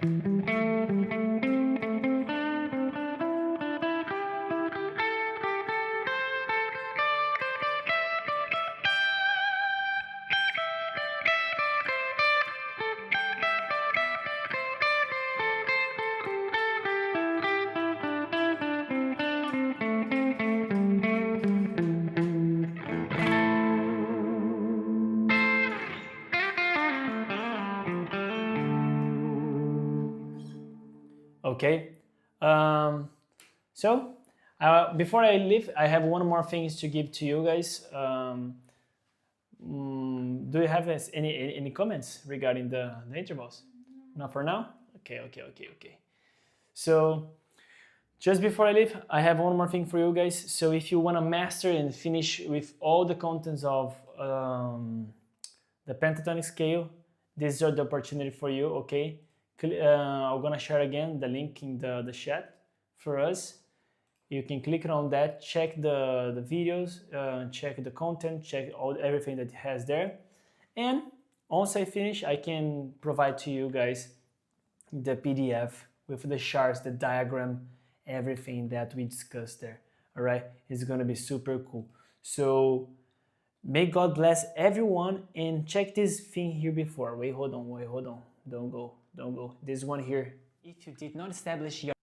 Okay, so before I leave, I have one more thing to give to you guys. Do you have any comments regarding the intervals? Not for now? Okay. So just before I leave, I have one more thing for you guys. So if you want to master and finish with all the contents of the pentatonic scale, this is the opportunity for you, okay? I'm gonna share again the link in the chat for us. You can click on that, check the videos, check the content, check everything that it has there. And once I finish, I can provide to you guys the PDF with the charts, the diagram, everything that we discussed there. All right, it's gonna be super cool. So may God bless everyone, and check this thing here before. Wait, hold on. Don't go. This one here. If you did not establish your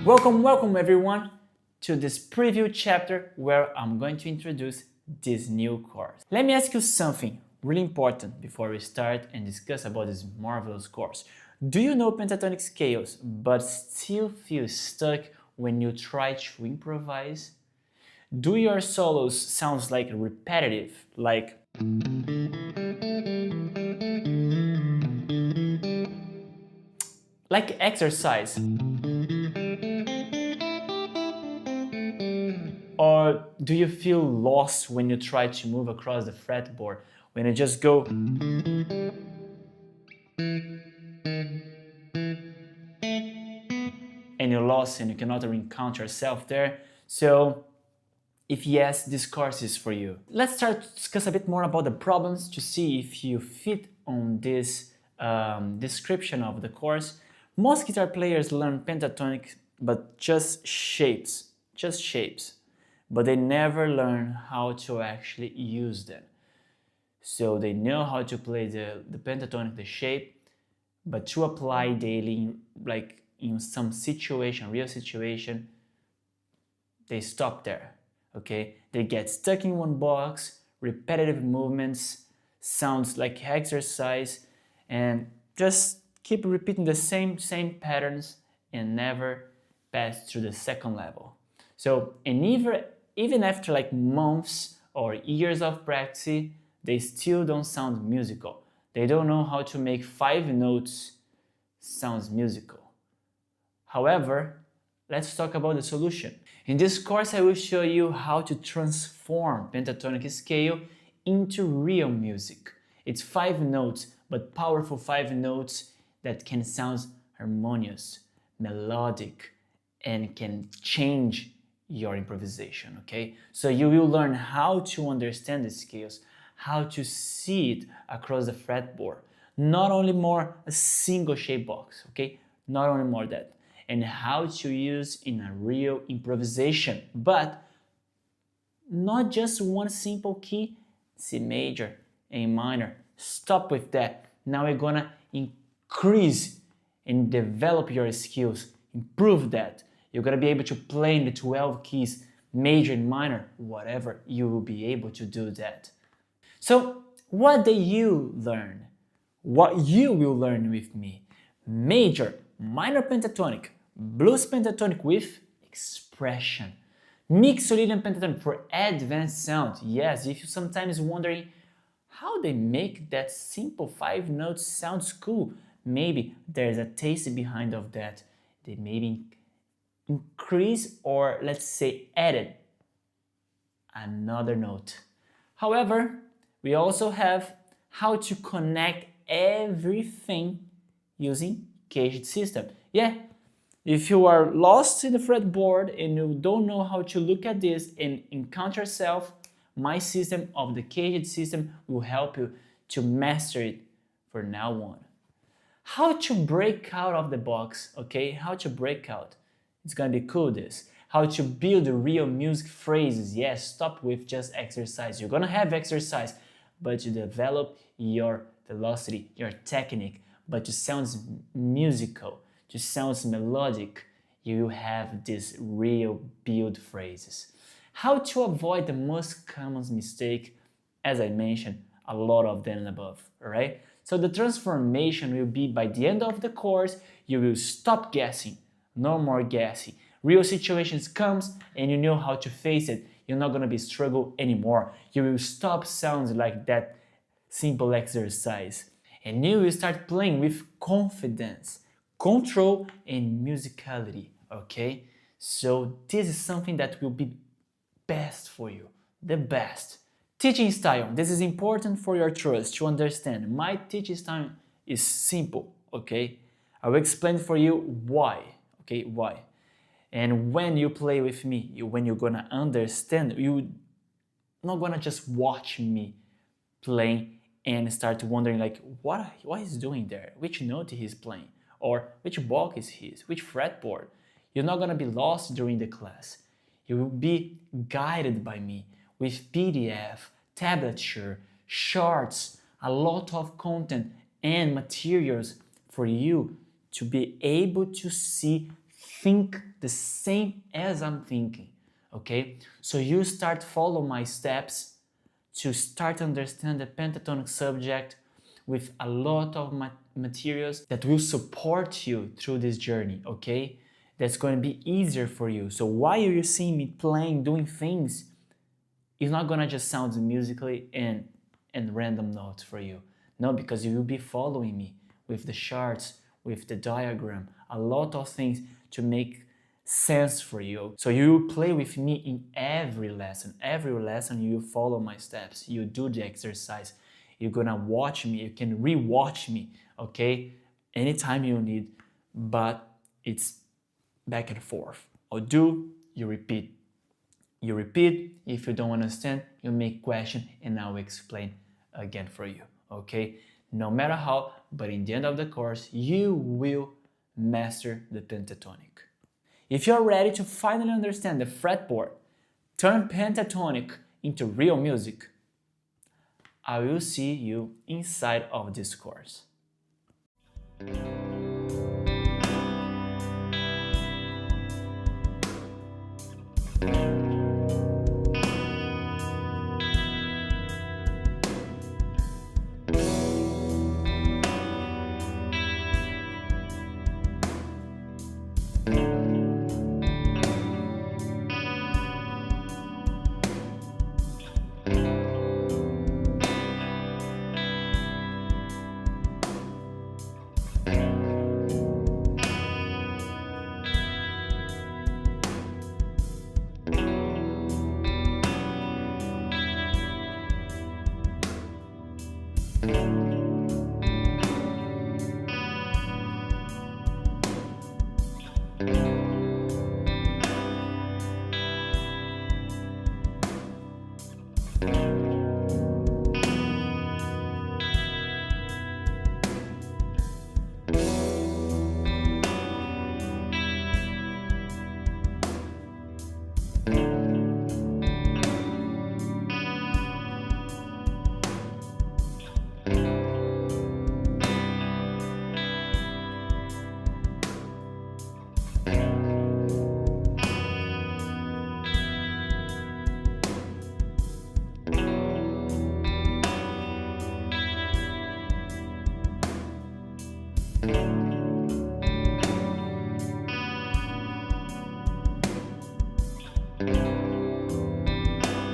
Welcome everyone to this preview chapter where I'm going to introduce this new course. Let me ask you something really important before we start and discuss about this marvelous course. Do you know pentatonic scales but still feel stuck when you try to improvise? Do your solos sound like repetitive, like exercise? Or do you feel lost when you try to move across the fretboard, when you just go and you're lost and you cannot encounter yourself there? So if yes, this course is for you. Let's start to discuss a bit more about the problems to see if you fit on this description of the course. Most guitar players learn pentatonic but just shapes, but they never learn how to actually use them. So they know how to play the pentatonic, the shape, but to apply daily, like in some situation, real situation, they stop there. Okay, they get stuck in one box, repetitive movements, sounds like exercise, and just keep repeating the same patterns and never pass through the second level. So, and even after like months or years of practice, they still don't sound musical. They don't know how to make 5 notes sound musical. However, let's talk about the solution. In this course, I will show you how to transform pentatonic scale into real music. It's 5 notes, but powerful 5 notes that can sound harmonious, melodic, and can change your improvisation, okay? So you will learn how to understand the scales, how to see it across the fretboard. Not only more a single shape box, okay? Not only more that. And how to use in a real improvisation, but not just one simple key, C major, A minor. Stop with that. Now we're gonna increase and develop your skills, improve that. You're gonna be able to play in the 12 keys, major and minor, whatever, you will be able to do that. So, what did you learn? What you will learn with me? Major, minor pentatonic, blues pentatonic with expression. Mixolydian pentatonic for advanced sound. Yes, if you're sometimes wondering how they make that simple 5 notes sounds cool, maybe there's a taste behind of that. They maybe increase or let's say added another note. However, we also have how to connect everything using 𝗕𝗂𝗁 system. Yeah, if you are lost in the fretboard and you don't know how to look at this and encounter yourself, my system of the 𝗕𝗂𝗁 system will help you to master it from now on. How to break out of the box, okay? How to break out. It's gonna be cool this. How to build real music phrases. Yes, stop with just exercise. You're gonna have exercise, but to develop your velocity, your technique, but to sound musical, to sound melodic, you have these real build phrases. How to avoid the most common mistake, as I mentioned, a lot of them above, alright? So the transformation will be by the end of the course, you will stop guessing, no more guessing. Real situations comes and you know how to face it. You're not gonna be struggle anymore. You will stop sounds like that simple exercise. And you will start playing with confidence, control, and musicality, okay? So this is something that will be best for you, the best. Teaching style, this is important for your trust to understand. My teaching style is simple, okay? I will explain for you why, okay, why. And when you play with me, when you're gonna understand, you're not gonna just watch me playing and start wondering like, what he's doing there? Which note he's playing? Or which block is his? Which fretboard? You're not gonna be lost during the class. You will be guided by me with PDF, tablature, charts, a lot of content and materials for you to be able to think the same as I'm thinking, okay? So you start follow my steps to start understand the pentatonic subject with a lot of materials that will support you through this journey, okay? That's going to be easier for you. So while you see me playing, doing things, it's not going to just sound musically and random notes for you. No, because you will be following me with the charts, with the diagram, a lot of things to make sense for you. So you play with me in every lesson. Every lesson you follow my steps. You do the exercise. You're gonna watch me. You can re-watch me, okay? Anytime you need, but it's back and forth. I'll do, you repeat. You repeat. If you don't understand, you make question and I'll explain again for you, okay? No matter how, but in the end of the course, you will master the pentatonic. If you're ready to finally understand the fretboard, turn pentatonic into real music, I will see you inside of this course.